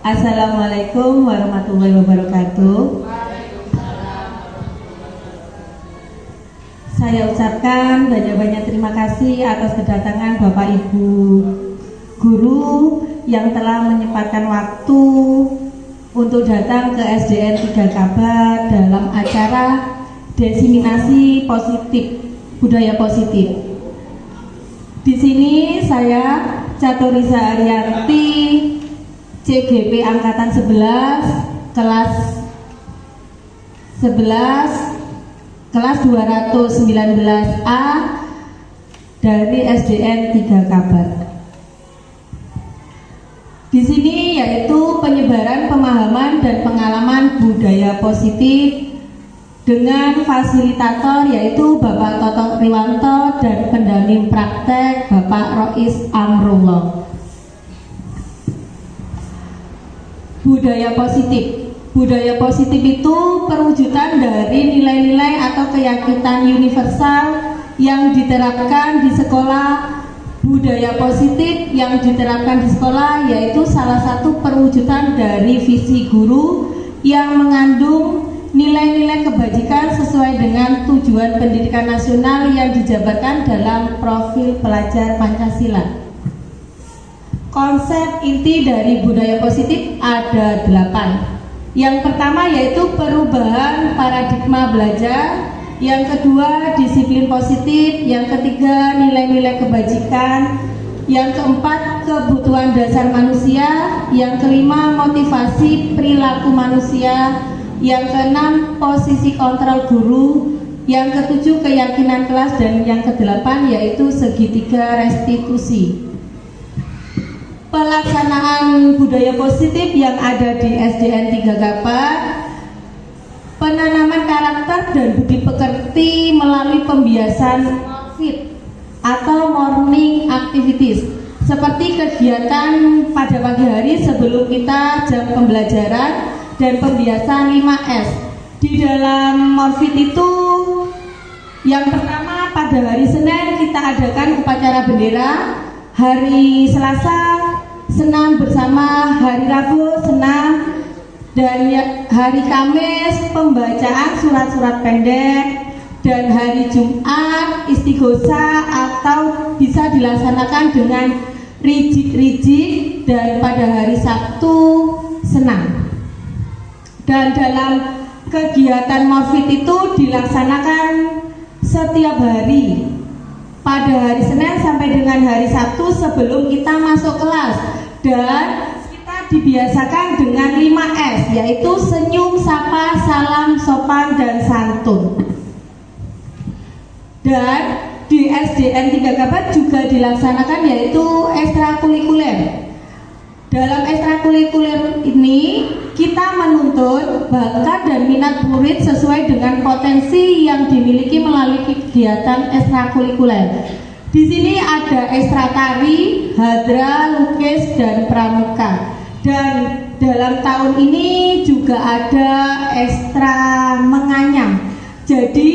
Assalamualaikum warahmatullahi wabarakatuh. Saya ucapkan banyak-banyak terima kasih atas kedatangan Bapak Ibu guru yang telah menyempatkan waktu untuk datang ke SDN 3 Kabar dalam acara desiminasi positif budaya positif. Di sini saya Caturisa Ariyanti, CGP Angkatan 11 kelas 219A dari SDN 3 Kabar. Di sini yaitu penyebaran pemahaman dan pengalaman budaya positif dengan fasilitator yaitu Bapak Toto Riwanto dan pendamping praktek Bapak Rois Amrullah. Budaya positif. Budaya positif itu perwujudan dari nilai-nilai atau keyakinan universal yang diterapkan di sekolah. Budaya positif yang diterapkan di sekolah yaitu salah satu perwujudan dari visi guru yang mengandung nilai-nilai kebajikan sesuai dengan tujuan pendidikan nasional yang dijabarkan dalam profil pelajar Pancasila. Konsep inti dari budaya positif ada 8. Yang pertama yaitu perubahan paradigma belajar, yang kedua disiplin positif, yang ketiga nilai-nilai kebajikan, yang keempat kebutuhan dasar manusia, yang kelima motivasi perilaku manusia, yang keenam posisi kontrol guru, yang ketujuh keyakinan kelas, dan yang kedelapan yaitu segitiga restitusi. Pelaksanaan budaya positif yang ada di SDN 3 Kabar, penanaman karakter dan budi pekerti melalui pembiasan fit atau morning activities seperti kegiatan pada pagi hari sebelum kita jam pembelajaran dan pembiasan 5S. Di dalam morfit itu yang pertama pada hari Senin kita adakan upacara bendera, hari Selasa senam bersama, hari Rabu senam, dan hari Kamis pembacaan surat-surat pendek, dan hari Jumat istighosa atau bisa dilaksanakan dengan rijik-rijik, dan pada hari Sabtu senam. Dan dalam kegiatan morfit itu dilaksanakan setiap hari pada hari Senin sampai dengan hari Sabtu sebelum kita masuk kelas, dan kita dibiasakan dengan 5S yaitu senyum, sapa, salam, sopan dan santun. Dan di SDN 3 Kabat juga dilaksanakan yaitu ekstrakurikuler. Dalam ekstrakurikuler ini kita menuntut bakat dan minat murid sesuai dengan potensi yang dimiliki melalui kegiatan ekstrakurikuler. Di sini ada ekstra tari, hadra, lukis, dan pramuka. Dan dalam tahun ini juga ada ekstra menganyam. Jadi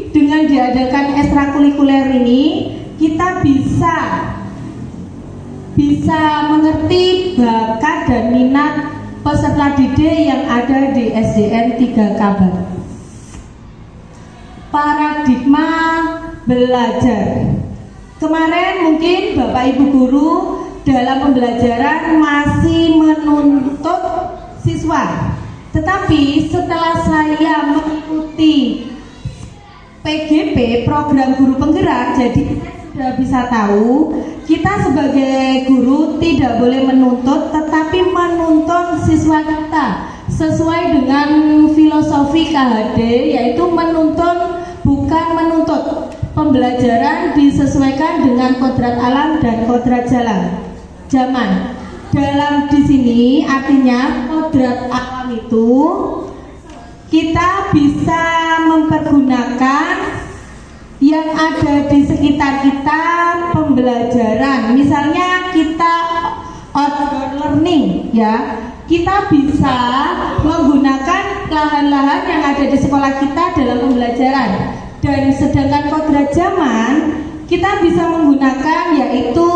dengan diadakan ekstrakurikuler ini kita bisa mengerti bakat dan minat peserta didik yang ada di SDN 3 Kabat. Paradigma belajar. Kemarin mungkin Bapak Ibu guru dalam pembelajaran masih menuntut siswa. Tetapi setelah saya mengikuti PGP, program guru penggerak, jadi sudah bisa tahu kita sebagai guru tidak boleh menuntut, tetapi menuntun siswa kita sesuai dengan filosofi KHD, yaitu menuntun bukan menuntut. Pembelajaran disesuaikan dengan kodrat alam dan kodrat zaman. Dalam di sini artinya kodrat alam itu kita bisa mempergunakan yang ada di sekitar kita pembelajaran. Misalnya kita outdoor learning ya, kita bisa menggunakan lahan-lahan yang ada di sekolah kita dalam pembelajaran. Dan sedangkan kodrat zaman kita bisa menggunakan yaitu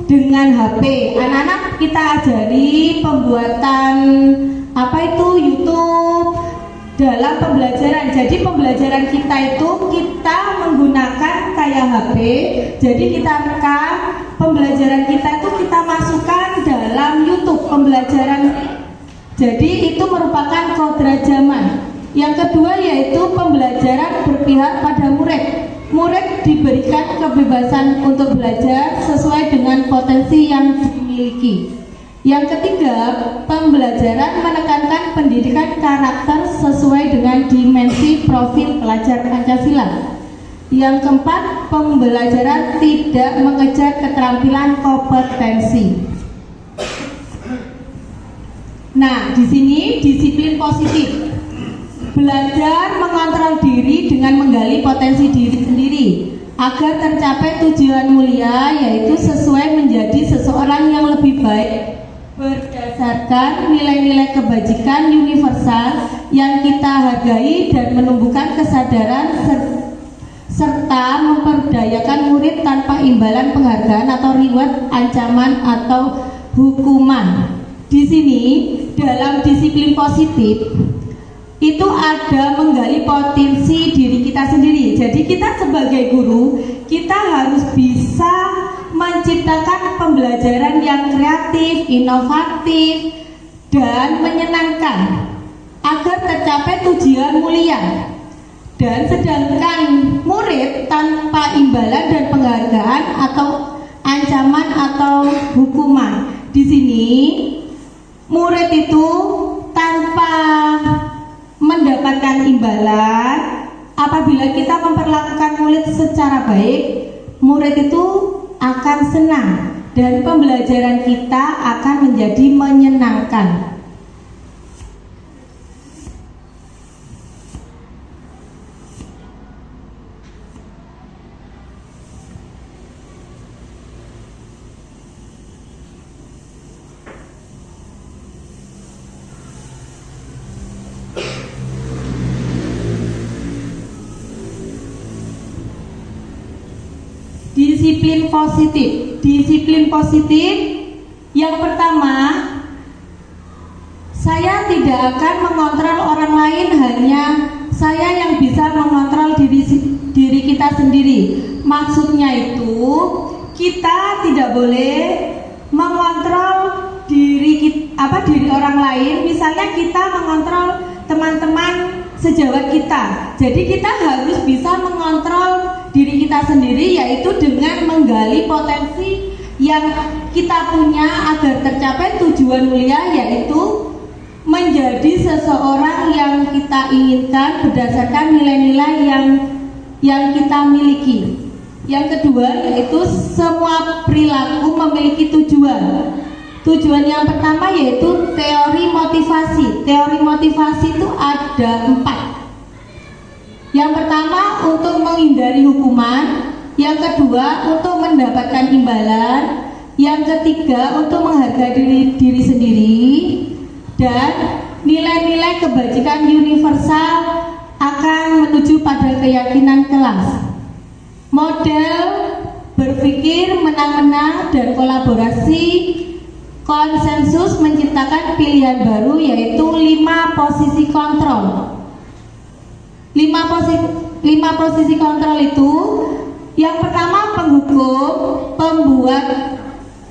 dengan HP. Anak-anak kita ajari pembuatan YouTube dalam pembelajaran. Jadi pembelajaran kita itu kita menggunakan kayak HP. Jadi kita rekam pembelajaran kita itu kita masukkan dalam YouTube pembelajaran. Jadi itu merupakan kodrat zaman. Yang kedua yaitu pembelajaran berpihak pada murid. Murid diberikan kebebasan untuk belajar sesuai dengan potensi yang dimiliki. Yang ketiga, pembelajaran menekankan pendidikan karakter sesuai dengan dimensi profil pelajar Pancasila. Yang keempat, pembelajaran tidak mengejar keterampilan kompetensi. Nah, di sini disiplin positif. Belajar mengontrol diri dengan menggali potensi diri sendiri agar tercapai tujuan mulia, yaitu sesuai menjadi seseorang yang lebih baik berdasarkan nilai-nilai kebajikan universal yang kita hargai dan menumbuhkan kesadaran serta memperdayakan murid tanpa imbalan penghargaan atau reward, ancaman atau hukuman. Di sini dalam disiplin positif itu ada menggali potensi diri kita sendiri. Jadi kita sebagai guru, kita harus bisa menciptakan pembelajaran yang kreatif, inovatif, dan menyenangkan agar tercapai tujuan mulia. Dan sedangkan murid tanpa imbalan dan penghargaan atau ancaman atau hukuman. Di sini murid itu tanpa mendapatkan imbalan, apabila kita memperlakukan murid secara baik, murid itu akan senang dan pembelajaran kita akan menjadi menyenangkan. Disiplin positif. Disiplin positif yang pertama, saya tidak akan mengontrol orang lain, hanya saya yang bisa mengontrol diri kita sendiri. Maksudnya itu kita tidak boleh mengontrol diri orang lain. Misalnya kita mengontrol teman-teman sejawat kita. Jadi kita harus bisa mengontrol diri kita sendiri, yaitu dengan menggali potensi yang kita punya agar tercapai tujuan mulia, yaitu menjadi seseorang yang kita inginkan berdasarkan nilai-nilai yang kita miliki. Yang kedua yaitu semua perilaku memiliki tujuan. Tujuan yang pertama yaitu teori motivasi. Teori motivasi itu ada 4. Yang pertama untuk menghindari hukuman, yang kedua untuk mendapatkan imbalan, yang ketiga untuk menghargai diri sendiri, dan nilai-nilai kebajikan universal akan menuju pada keyakinan kelas. Model berpikir menang-menang dan kolaborasi konsensus menciptakan pilihan baru yaitu 5 posisi kontrol. 5 posisi kontrol itu yang pertama penghukum, pembuat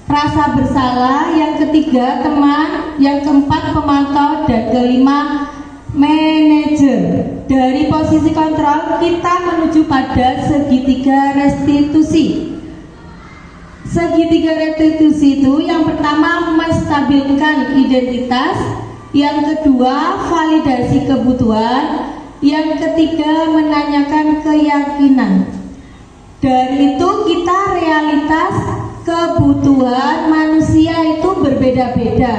rasa bersalah, yang ketiga teman, yang keempat pemantau, dan kelima manajer. Dari posisi kontrol kita menuju pada segitiga restitusi. Segitiga restitusi itu yang pertama menstabilkan identitas, yang kedua validasi kebutuhan, yang ketiga menanyakan keyakinan. Dari itu kita realitas kebutuhan manusia itu berbeda-beda.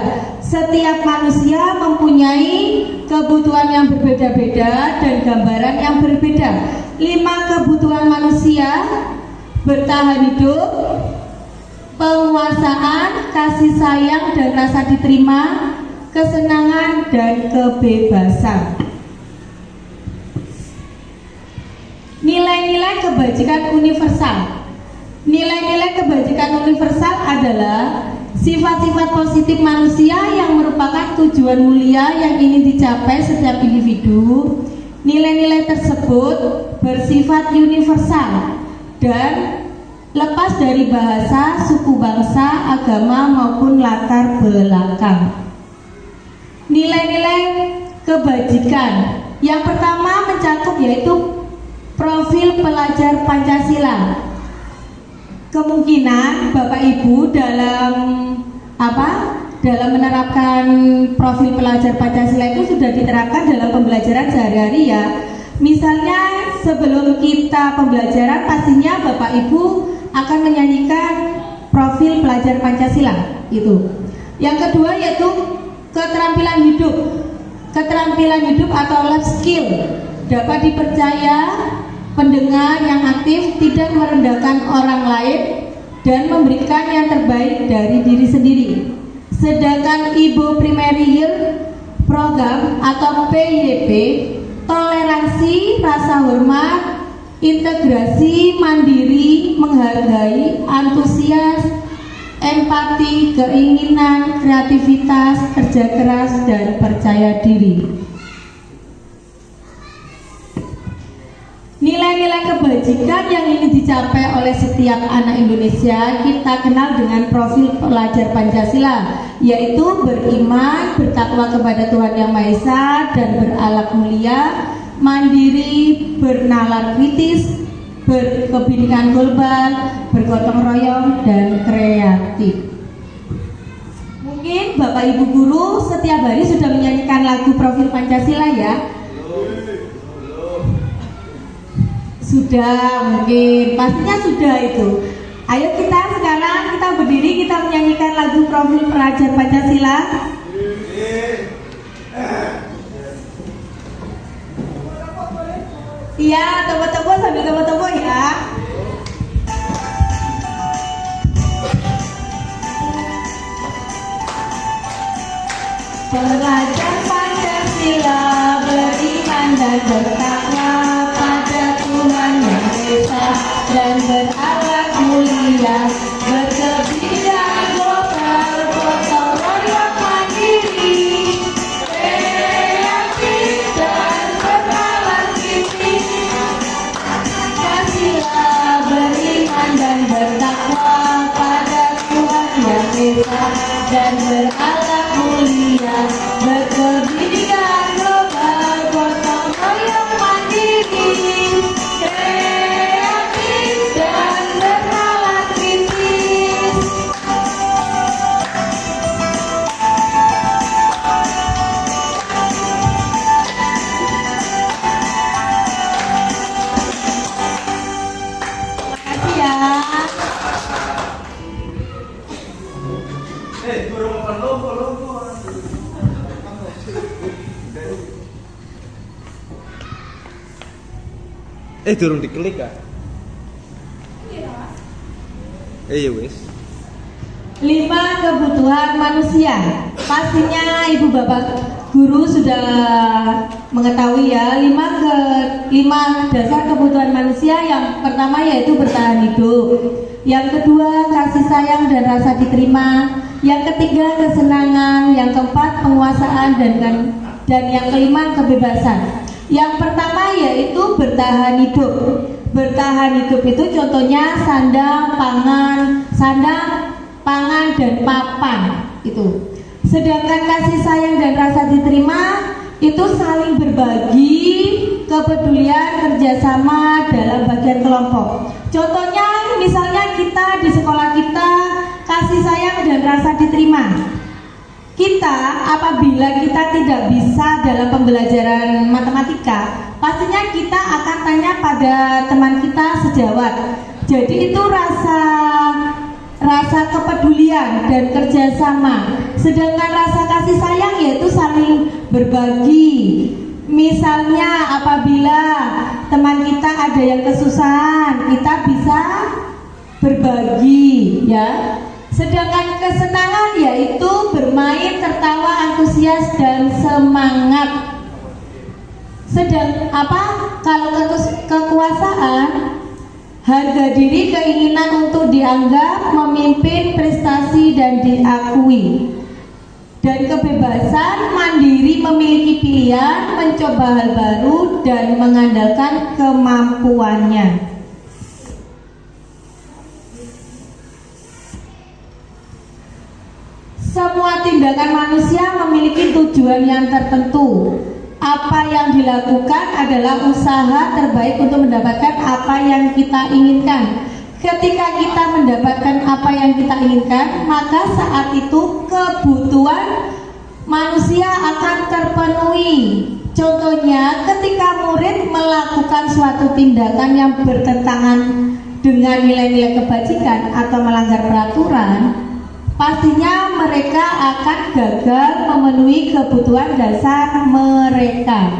Setiap manusia mempunyai kebutuhan yang berbeda-beda dan gambaran yang berbeda. 5 kebutuhan manusia: bertahan hidup, penguasaan, kasih sayang dan rasa diterima, kesenangan dan kebebasan. Nilai-nilai kebajikan universal. Nilai-nilai kebajikan universal adalah sifat-sifat positif manusia yang merupakan tujuan mulia yang ingin dicapai setiap individu. Nilai-nilai tersebut bersifat universal dan lepas dari bahasa, suku bangsa, agama maupun latar belakang. Nilai-nilai kebajikan yang pertama mencakup yaitu profil pelajar Pancasila. Kemungkinan Bapak Ibu dalam menerapkan profil pelajar Pancasila itu sudah diterapkan dalam pembelajaran sehari-hari ya. Misalnya sebelum kita pembelajaran pastinya Bapak Ibu akan menyanyikan profil pelajar Pancasila itu. Yang kedua yaitu keterampilan hidup. Keterampilan hidup atau life skill dapat dipercaya pendengar yang aktif, tidak merendahkan orang lain dan memberikan yang terbaik dari diri sendiri. Sedangkan Ibu Primary Year Program atau PYP, toleransi, rasa hormat, integrasi, mandiri, menghargai, antusias, empati, keinginan, kreativitas, kerja keras, dan percaya diri. Nilai-nilai kebajikan yang ingin dicapai oleh setiap anak Indonesia kita kenal dengan profil pelajar Pancasila, yaitu beriman, bertakwa kepada Tuhan Yang Maha Esa dan berakhlak mulia, mandiri, bernalar kritis, berkebinekaan global, bergotong royong, dan kreatif. Mungkin Bapak Ibu guru setiap hari sudah menyanyikan lagu profil Pancasila ya? Sudah, mungkin pastinya sudah itu. Ayo sekarang kita berdiri, kita menyanyikan lagu profil pelajar Pancasila. Iya, tepuk-tepuk sambil tepuk-tepuk ya. Pelajar Pancasila beriman dan bertakwa pada Tuhan Yang Esa dan berakhlak mulia, berkebinekaan global, gotong royong mandiri, kreatif dan bernalar kritis. Pancasila beriman dan bertakwa pada Tuhan Yang Esa dan berakhlak mulia, berkebinekaan global, gotong royong mandiri, kreatif dan bernalar kritis. Durung diklik ah. Ya wis. 5 kebutuhan manusia. Pastinya Ibu Bapak Guru sudah mengetahui ya, 5 dasar kebutuhan manusia. Yang pertama yaitu bertahan hidup. Yang kedua kasih sayang dan rasa diterima. Yang ketiga kesenangan. Yang keempat penguasaan dan yang kelima kebebasan. Yang pertama yaitu bertahan hidup. Bertahan hidup itu contohnya sandang, pangan dan papan itu. Sedangkan kasih sayang dan rasa diterima itu saling berbagi, kepedulian, kerjasama dalam bagian kelompok. Contohnya misalnya kita di sekolah kita kasih sayang dan rasa diterima. Kita apabila kita tidak bisa dalam pembelajaran matematika, pastinya kita akan tanya pada teman kita sejawat. Jadi itu rasa kepedulian dan kerjasama. Sedangkan rasa kasih sayang yaitu saling berbagi. Misalnya apabila teman kita ada yang kesusahan, kita bisa berbagi ya. Sedangkan kesenangan yaitu bermain, tertawa, antusias dan semangat. Kalau kekuasaan, harga diri, keinginan untuk dianggap, memimpin, prestasi dan diakui. Dan kebebasan, mandiri, memiliki pilihan, mencoba hal baru dan mengandalkan kemampuannya. Semua tindakan manusia memiliki tujuan yang tertentu. Apa yang dilakukan adalah usaha terbaik untuk mendapatkan apa yang kita inginkan. Ketika kita mendapatkan apa yang kita inginkan, maka saat itu kebutuhan manusia akan terpenuhi. Contohnya, ketika murid melakukan suatu tindakan yang bertentangan dengan nilai-nilai kebajikan atau melanggar peraturan, pastinya mereka akan gagal memenuhi kebutuhan dasar mereka.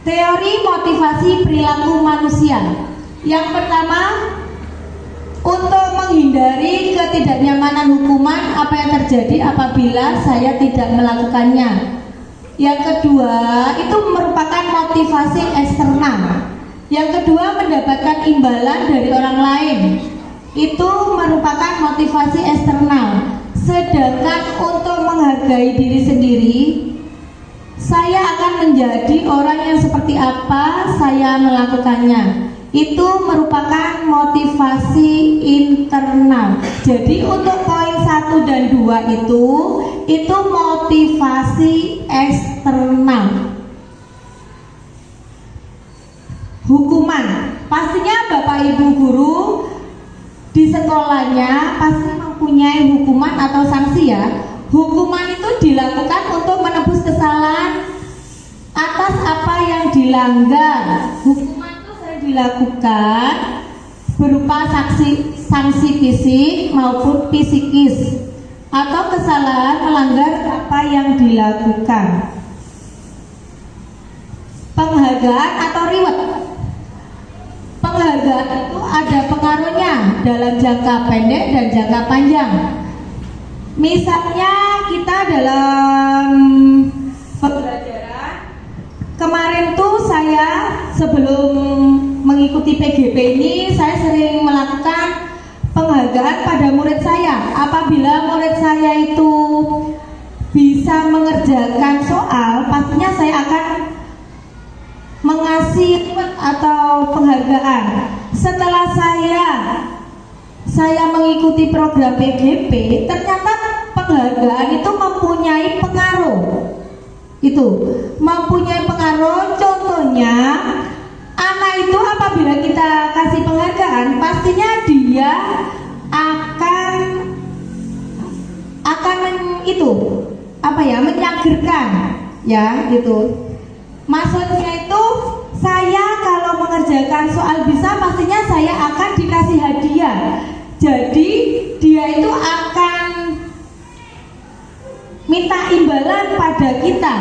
Teori motivasi perilaku manusia. Yang pertama, untuk menghindari ketidaknyamanan hukuman, apa yang terjadi apabila saya tidak melakukannya. Yang kedua, itu merupakan motivasi eksternal. Yang kedua, mendapatkan imbalan dari orang lain. Itu merupakan motivasi eksternal. Sedangkan untuk menghargai diri sendiri, saya akan menjadi orang yang seperti apa saya melakukannya. Itu merupakan motivasi internal. Jadi untuk poin 1 dan 2 itu motivasi eksternal. Hukuman, pastinya Bapak Ibu guru di sekolahnya pasti mempunyai hukuman atau sanksi ya. Hukuman itu dilakukan untuk menebus kesalahan atas apa yang dilanggar. Hukuman itu sering dilakukan berupa sanksi fisik maupun psikis atau kesalahan melanggar apa yang dilakukan. Penghargaan atau reward. Penghargaan itu ada pengaruhnya dalam jangka pendek dan jangka panjang. Misalnya kita dalam pembelajaran kemarin tuh saya sebelum mengikuti PGP ini saya sering melakukan penghargaan pada murid saya. Apabila murid saya itu bisa mengerjakan soal, pastinya saya akan mengasih atau penghargaan. Setelah saya mengikuti program PGP, ternyata penghargaan itu mempunyai pengaruh. Itu mempunyai pengaruh. Contohnya, anak itu apabila kita kasih penghargaan, pastinya dia menyagerkan, ya gitu. Maksudnya itu saya kalau mengerjakan soal bisa pastinya saya akan dikasih hadiah. Jadi dia itu akan minta imbalan pada kita.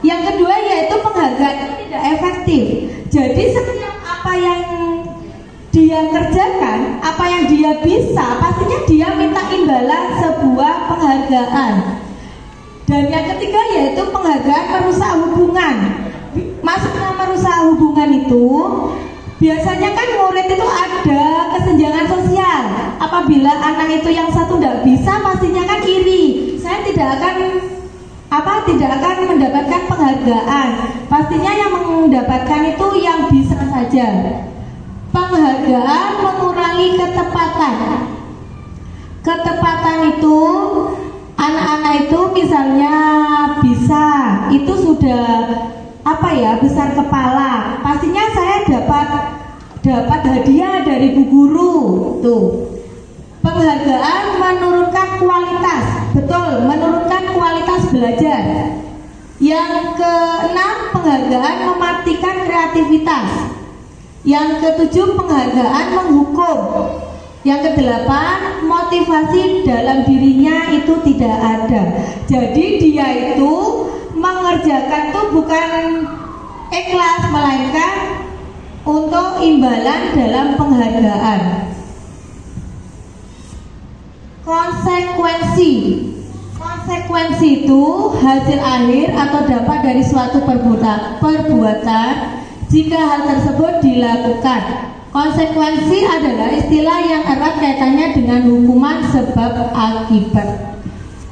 Yang kedua yaitu penghargaan itu tidak efektif. Jadi setiap apa yang dia kerjakan, apa yang dia bisa, pastinya dia minta imbalan sebuah penghargaan. Dan yang ketiga yaitu penghargaan merusak hubungan. Maksudnya merusak hubungan itu biasanya kan murid itu ada kesenjangan sosial. Apabila anak itu yang satu tidak bisa, pastinya kan iri. Saya tidak akan mendapatkan penghargaan. Pastinya yang mendapatkan itu yang bisa saja. Penghargaan mengurangi ketepatan. Ketepatan itu anak-anak itu misalnya bisa, itu sudah besar kepala. Pastinya saya dapat hadiah dari bu guru. Tuh. Penghargaan menurunkan kualitas. Betul, menurunkan kualitas belajar. Yang keenam, penghargaan mematikan kreativitas. Yang ketujuh, penghargaan menghukum. Yang kedelapan, motivasi dalam dirinya itu tidak ada. Jadi dia itu mengerjakan itu bukan ikhlas, melainkan untuk imbalan dalam penghargaan. Konsekuensi itu hasil akhir atau dampak dari suatu perbuatan jika hal tersebut dilakukan. Konsekuensi adalah istilah yang erat kaitannya dengan hukuman sebab akibat.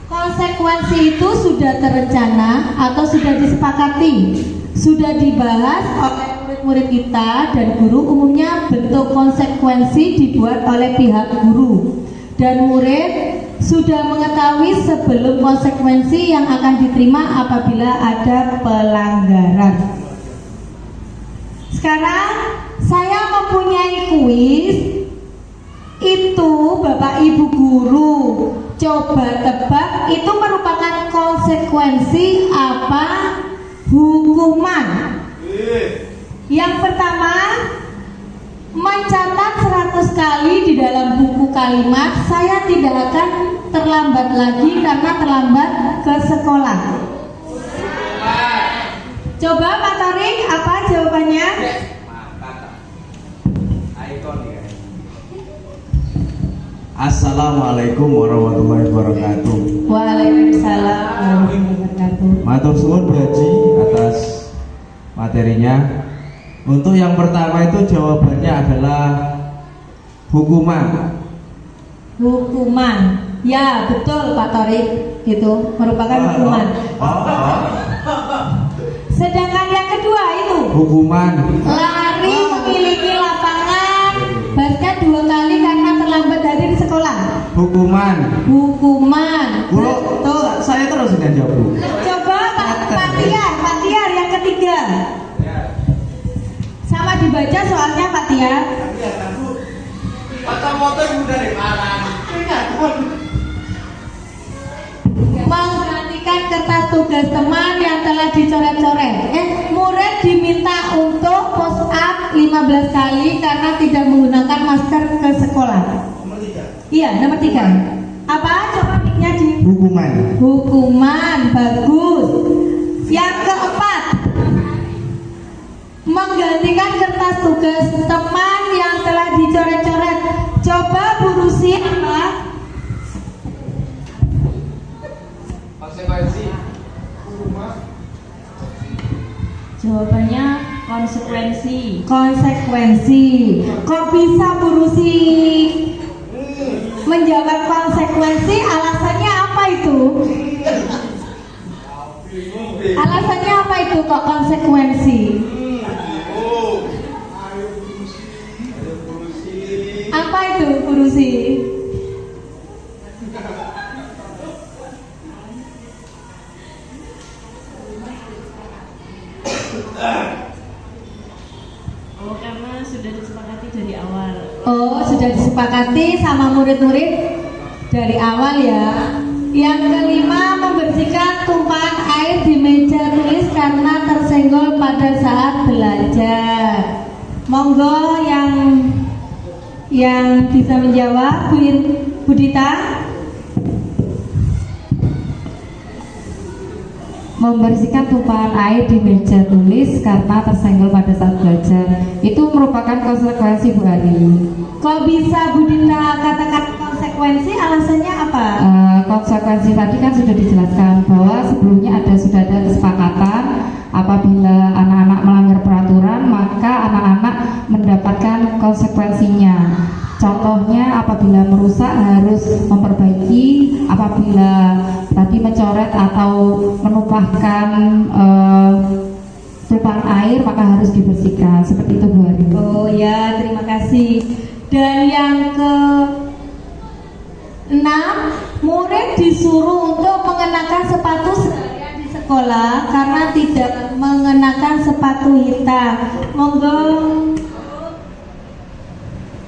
Konsekuensi itu sudah terencana atau sudah disepakati, sudah dibahas oleh murid-murid kita dan guru. Umumnya bentuk konsekuensi dibuat oleh pihak guru dan murid sudah mengetahui sebelum konsekuensi yang akan diterima apabila ada pelanggaran. Sekarang saya mempunyai kuis. Itu Bapak Ibu guru coba tebak itu merupakan konsekuensi apa hukuman. Yang pertama, mencatat 100 kali di dalam buku kalimat saya tidak akan terlambat lagi karena terlambat ke sekolah. Coba Pak Tarik, apa jawabannya? Assalamualaikum warahmatullahi wabarakatuh. Waalaikumsalam warahmatullahi wabarakatuh. Matur suwun Bu Haji atas materinya. Untuk yang pertama itu jawabannya adalah hukuman. Hukuman, ya betul Pak Torik, itu merupakan hukuman. Sedangkan yang kedua itu hukuman lari memiliki lapangan basket 2 kali karena terlambat hadir di sekolah. Hukuman. Betul. Saya terus dengan jawab Bu. Coba Pak Tiar yang ketiga. Sama dibaca soalnya Pak Tiar. Menggantikan kertas tugas teman yang telah dicoret-coret. Murid diminta untuk push up 15 kali karena tidak menggunakan masker ke sekolah. Nomor 3. Iya, nomor 3. Apa? Coba mic-nya di Hukuman, bagus. Yang keempat, menggantikan kertas tugas teman yang telah dicoret-coret. Coba Bu Rusi apa? Konsekuensi. Jawabannya konsekuensi. Kok bisa Bu Rusi menjawab konsekuensi? Alasannya apa itu? Alasannya apa itu kok konsekuensi? Apa itu Bu Rusi? Oh, karena sudah disepakati dari awal. Oh, sudah disepakati sama murid-murid dari awal ya. Yang kelima, membersihkan tumpahan air di meja tulis karena tersenggol pada saat belajar. Monggo yang bisa menjawab, Bu Dita. membersihkan tumpahan air di meja tulis karena tersenggol pada saat belajar. Itu merupakan konsekuensi Bu Ari. Kok bisa Bu Dinda katakan konsekuensi, alasannya apa? Konsekuensi tadi kan sudah dijelaskan bahwa sebelumnya sudah ada kesepakatan apabila anak-anak melanggar peraturan maka anak-anak mendapatkan konsekuensinya. Contohnya apabila merusak harus memperbaiki, apabila tadi mencoret atau menumpahkan tumpahan air maka harus dibersihkan. Seperti itu Bu Ari. Oh ya, terima kasih. Dan yang ke-6, murid disuruh untuk mengenakan sepatu seharian di sekolah karena tidak mengenakan sepatu hitam. Monggo,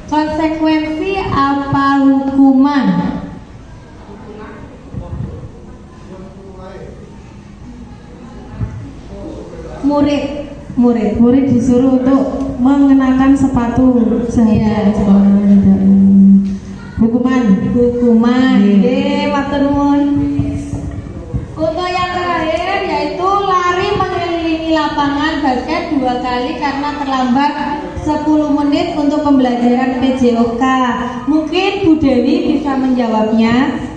konsekuensi apa hukuman? Murid disuruh untuk mengenakan sepatu seharian di sekolah. Hukuman. Matur nuwun. Untuk yang terakhir yaitu lari mengelilingi lapangan basket 2 kali karena terlambat 10 menit untuk pembelajaran PJOK. Mungkin Bu Dewi bisa menjawabnya.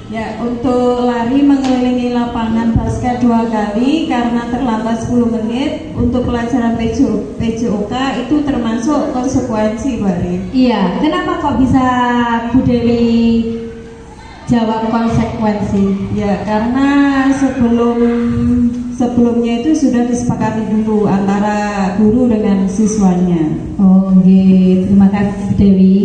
Ya, untuk lari mengelilingi lapangan basket 2 kali karena terlambat 10 menit untuk pelajaran PJOK itu termasuk konsekuensi, Bari. Iya, kenapa kok bisa Bu Dewi jawab konsekuensi? Ya, karena sebelumnya itu sudah disepakati dulu antara guru dengan siswanya. Oh, nggih. Terima kasih Bu Dewi.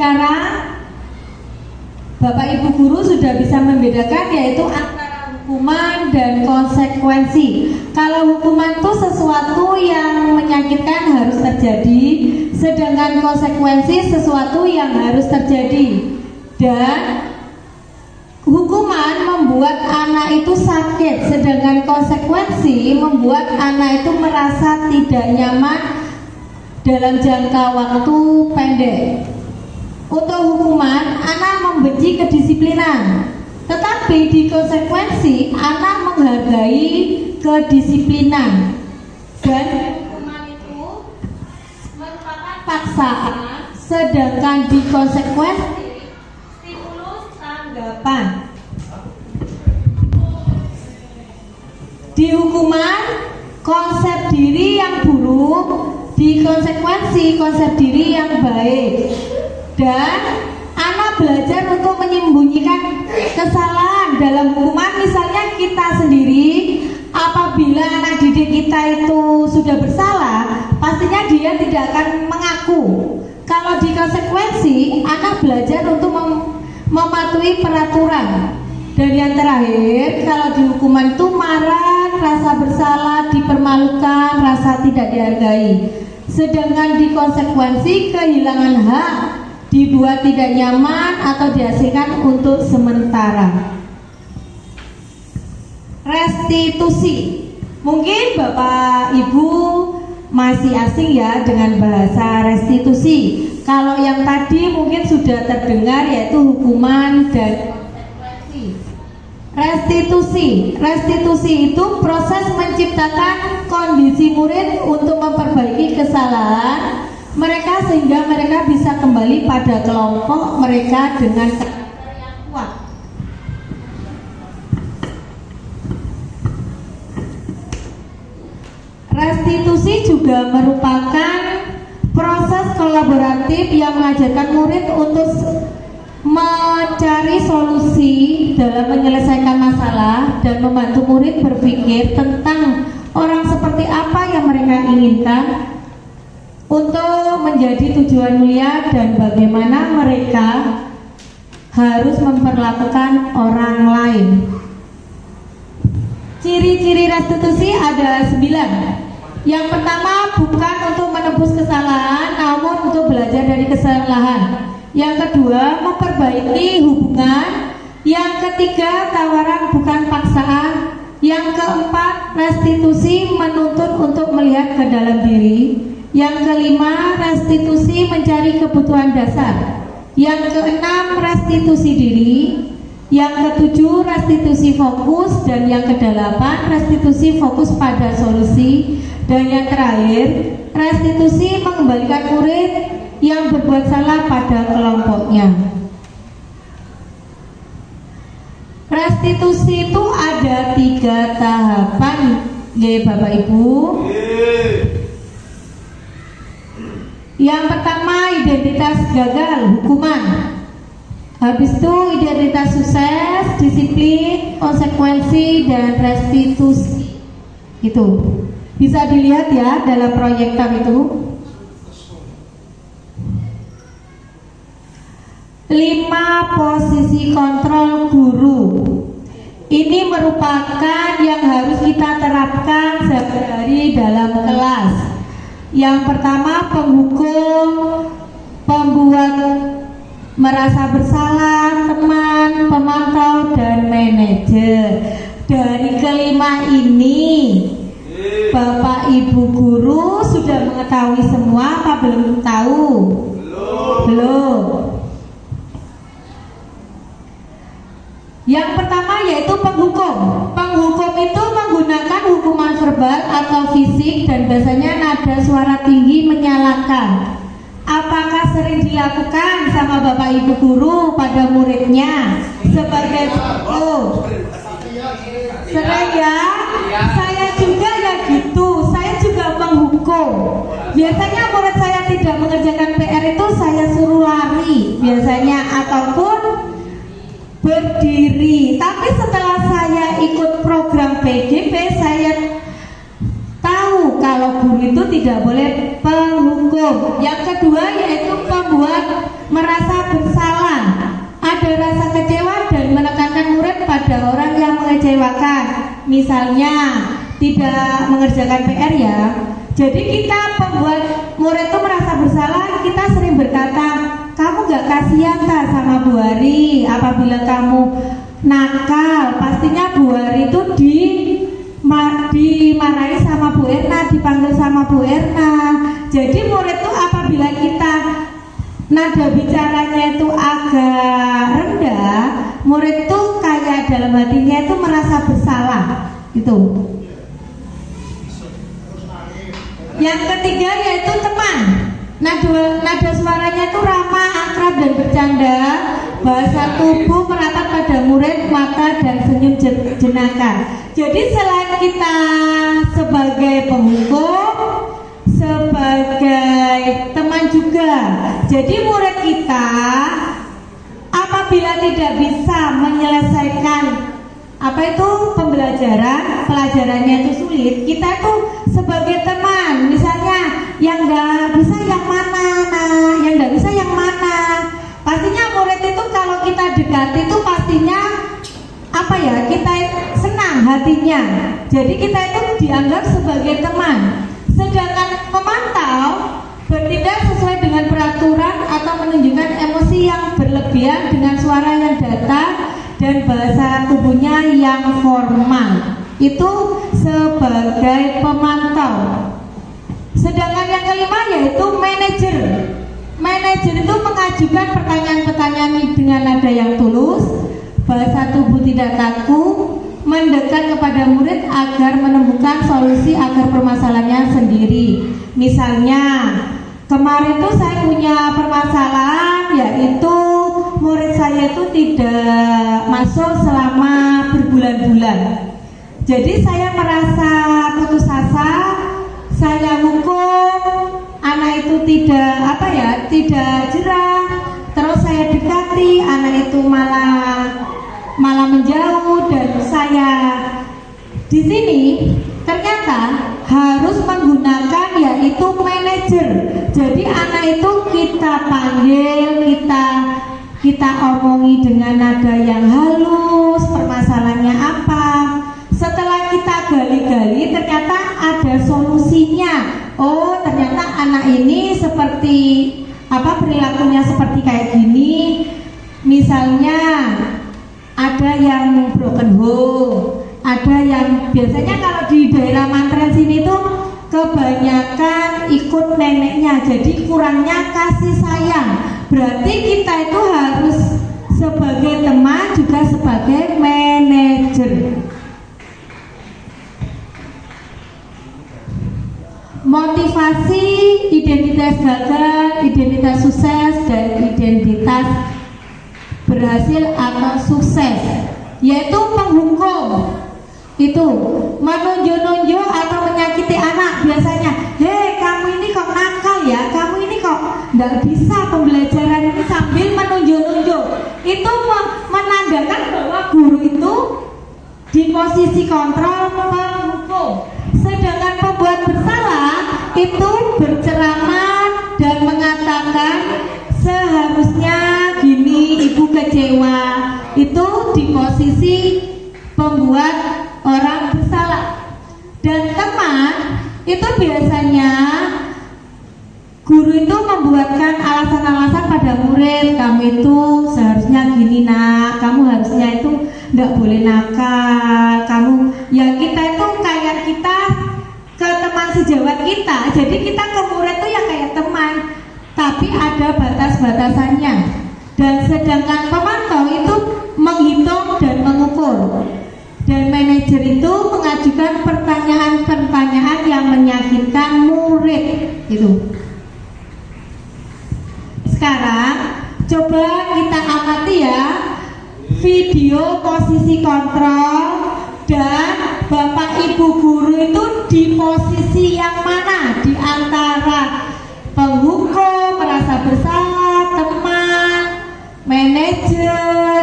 Sekarang Bapak Ibu guru sudah bisa membedakan yaitu antara hukuman dan konsekuensi. Kalau hukuman itu sesuatu yang menyakitkan harus terjadi, sedangkan konsekuensi sesuatu yang harus terjadi. Dan hukuman membuat anak itu sakit, sedangkan konsekuensi membuat anak itu merasa tidak nyaman dalam jangka waktu pendek. Untuk hukuman, anak membenci kedisiplinan, tetapi di konsekuensi anak menghargai kedisiplinan. Dan hukuman itu merupakan paksaan, sedangkan di konsekuensi stimulus tanggapan. Di hukuman, konsep diri yang buruk, di konsekuensi konsep diri yang baik. Dan anak belajar untuk menyembunyikan kesalahan dalam hukuman. Misalnya kita sendiri, apabila anak didik kita itu sudah bersalah, pastinya dia tidak akan mengaku. Kalau di konsekuensi, anak belajar untuk mematuhi peraturan. Dan yang terakhir, kalau di hukuman itu marah, rasa bersalah, dipermalukan, rasa tidak dihargai. Sedangkan di konsekuensi, kehilangan hak, dibuat tidak nyaman atau dihasilkan untuk sementara. Restitusi. Mungkin Bapak Ibu masih asing ya dengan bahasa restitusi. Kalau yang tadi mungkin sudah terdengar yaitu hukuman dan konsekuensi. Restitusi itu proses menciptakan kondisi murid untuk memperbaiki kesalahan mereka sehingga mereka bisa kembali pada kelompok mereka dengan karakter yang kuat. Restitusi juga merupakan proses kolaboratif yang mengajarkan murid untuk mencari solusi dalam menyelesaikan masalah dan membantu murid berpikir tentang orang seperti apa yang mereka inginkan untuk menjadi tujuan mulia dan bagaimana mereka harus memperlakukan orang lain. Ciri-ciri restitusi ada 9. Yang pertama, bukan untuk menebus kesalahan, namun untuk belajar dari kesalahan. Yang kedua, memperbaiki hubungan. Yang ketiga, tawaran bukan paksaan. Yang keempat, restitusi menuntut untuk melihat ke dalam diri. Yang kelima, restitusi mencari kebutuhan dasar. Yang keenam, restitusi diri. Yang ketujuh, restitusi fokus. Dan yang kedelapan, restitusi fokus pada solusi. Dan yang terakhir, restitusi mengembalikan murid yang berbuat salah pada kelompoknya. Restitusi itu ada 3 tahapan, ya Bapak Ibu. Yang pertama, identitas gagal, hukuman. Habis itu identitas sukses, disiplin, konsekuensi, dan restitusi. Itu bisa dilihat ya dalam proyektor itu. 5 posisi kontrol guru. Ini merupakan yang harus kita terapkan sehari-hari dalam kelas. Yang pertama, penghukum, pembuat merasa bersalah, teman, pemantau, dan manajer. Dari kelima ini, Bapak Ibu guru sudah mengetahui semua apa belum tahu? Belum. Yang pertama yaitu penghukum. Penghukum itu menggunakan hukuman verbal atau fisik dan biasanya nada suara tinggi menyalahkan. Apakah sering dilakukan sama Bapak Ibu guru pada muridnya sebagai sering ya? Saya juga ya gitu. Saya juga menghukum. Biasanya murid saya tidak mengerjakan PR itu saya suruh lari biasanya ataupun berdiri. Tapi setelah saya ikut program PGP, saya tahu kalau guru itu tidak boleh penghukum. Yang kedua yaitu pembuat merasa bersalah. Ada rasa kecewa dan menekankan murid pada orang yang mengecewakan. Misalnya tidak mengerjakan PR ya. Jadi kita pembuat murid itu merasa bersalah. Kita sering berkata, kamu gak kasihan tak sama Bu Hari apabila kamu nakal? Pastinya Bu Hari itu dimarahi sama Bu Erna, dipanggil sama Bu Erna. Jadi murid itu apabila kita nada bicaranya itu agak rendah, murid itu kayak dalam hatinya itu merasa bersalah gitu. Yang ketiga yaitu teman. Nada suaranya itu ramah, akrab dan bercanda. Bahasa tubuh meratap pada murid, mata dan senyum jenaka. Jadi selain kita sebagai penghukum, sebagai teman juga. Jadi murid kita apabila tidak bisa menyelesaikan pelajarannya itu sulit, kita itu sebagai teman, misalnya yang nggak bisa yang mana, yang nggak bisa yang mana. Pastinya murid itu kalau kita dekati itu pastinya kita senang hatinya. Jadi kita itu dianggap sebagai teman. Sedangkan memantau bertindak sesuai dengan peraturan atau menunjukkan emosi yang berlebihan dengan suara yang datar dan bahasa tubuhnya yang formal. Itu sebagai pemantau. Sedangkan yang kelima yaitu manajer. Manajer itu mengajukan pertanyaan-pertanyaan dengan nada yang tulus, bahasa tubuh tidak kaku, mendekat kepada murid agar menemukan solusi agar permasalahannya sendiri. Misalnya, kemarin tuh saya punya permasalahan yaitu murid saya itu tidak masuk selama berbulan-bulan. Jadi saya merasa putus asa, saya hukum, anak itu tidak jerah. Terus saya dekati, anak itu malah menjauh dan saya di sini ternyata harus menggunakan yaitu manajer. Jadi anak itu kita panggil, kita omongi dengan nada yang halus, permasalahannya apa. Setelah kita gali-gali ternyata ada solusinya. Oh, ternyata anak ini seperti perilakunya seperti kayak gini. Misalnya ada yang broken home, ada yang biasanya kalau di daerah Mantren sini tuh kebanyakan ikut neneknya, jadi kurangnya kasih sayang. Berarti kita itu harus sebagai teman juga sebagai manajer. Motivasi, identitas gagal, identitas sukses, dan identitas berhasil atau sukses, yaitu penghukum. Itu menunjuk-nunjuk atau menyakiti anak biasanya. Hei, kamu ini kok nakal ya, kamu ini kok nggak bisa pembelajaran ini, sambil menunjuk-nunjuk. Itu menandakan bahwa guru itu di posisi kontrol penghukum. Sedangkan pembuat bersalah itu berceramah dan mengatakan seharusnya gini, ibu kecewa. Itu di posisi pembuat orang bersalah. Dan teman itu biasanya guru itu membuatkan alasan-alasan pada murid, kamu itu seharusnya gini nak, kamu harusnya itu nggak boleh nakal, kamu ya, kita itu kayak kita ke teman sejawat kita, jadi kita ke murid itu ya kayak teman, tapi ada batas-batasannya. Dan sedangkan pemantau itu menghitung dan mengukur, dan manajer itu mengajukan pertanyaan-pertanyaan yang menyakitkan murid itu. Sekarang coba kita amati ya video posisi kontrol, dan Bapak Ibu guru itu di posisi yang mana di antara penghukum, merasa bersalah, teman, manajer.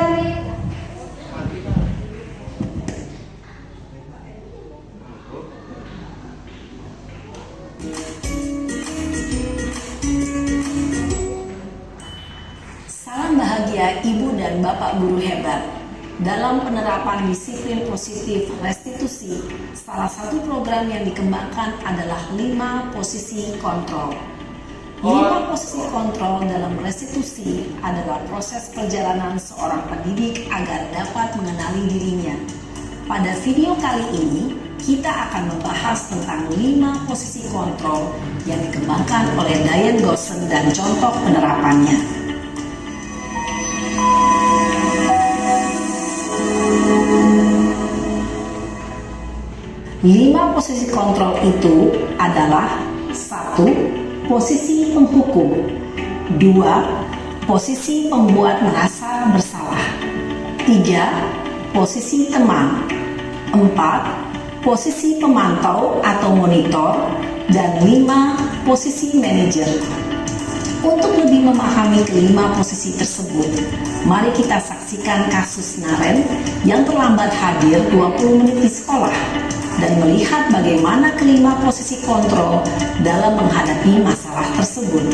Salam bahagia Ibu dan Bapak guru hebat. Dalam penerapan disiplin positif restitusi, salah satu program yang dikembangkan adalah 5 posisi kontrol. 5 posisi kontrol dalam restitusi adalah proses perjalanan seorang pendidik agar dapat mengenali dirinya. Pada video kali ini, kita akan membahas tentang 5 posisi kontrol yang dikembangkan oleh Diane Goshen dan contoh penerapannya. 5 posisi kontrol itu adalah 1. Posisi penghukum, 2. Posisi pembuat merasa bersalah, 3. Posisi teman, 4. Posisi pemantau atau monitor, dan 5. Posisi manajer. Untuk lebih memahami kelima posisi tersebut, mari kita saksikan kasus Naren yang terlambat hadir 20 menit di sekolah dan melihat bagaimana kelima posisi kontrol dalam menghadapi masalah tersebut.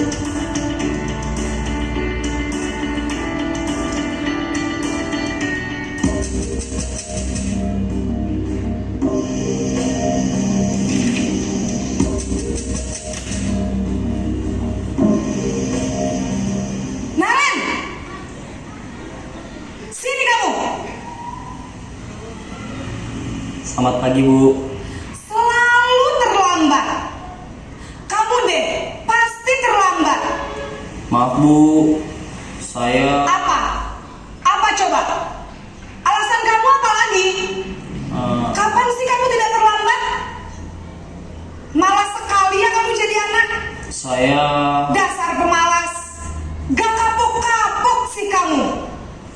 Naren, sini kamu. Selamat pagi, Bu. Selalu terlambat. Kamu deh, pasti terlambat. Maaf, Bu. Saya Apa? Apa coba? Alasan kamu apa lagi? Kapan sih kamu tidak terlambat? Malas sekali ya kamu jadi anak. saya Dasar pemalas. Gak kapok-kapok sih kamu.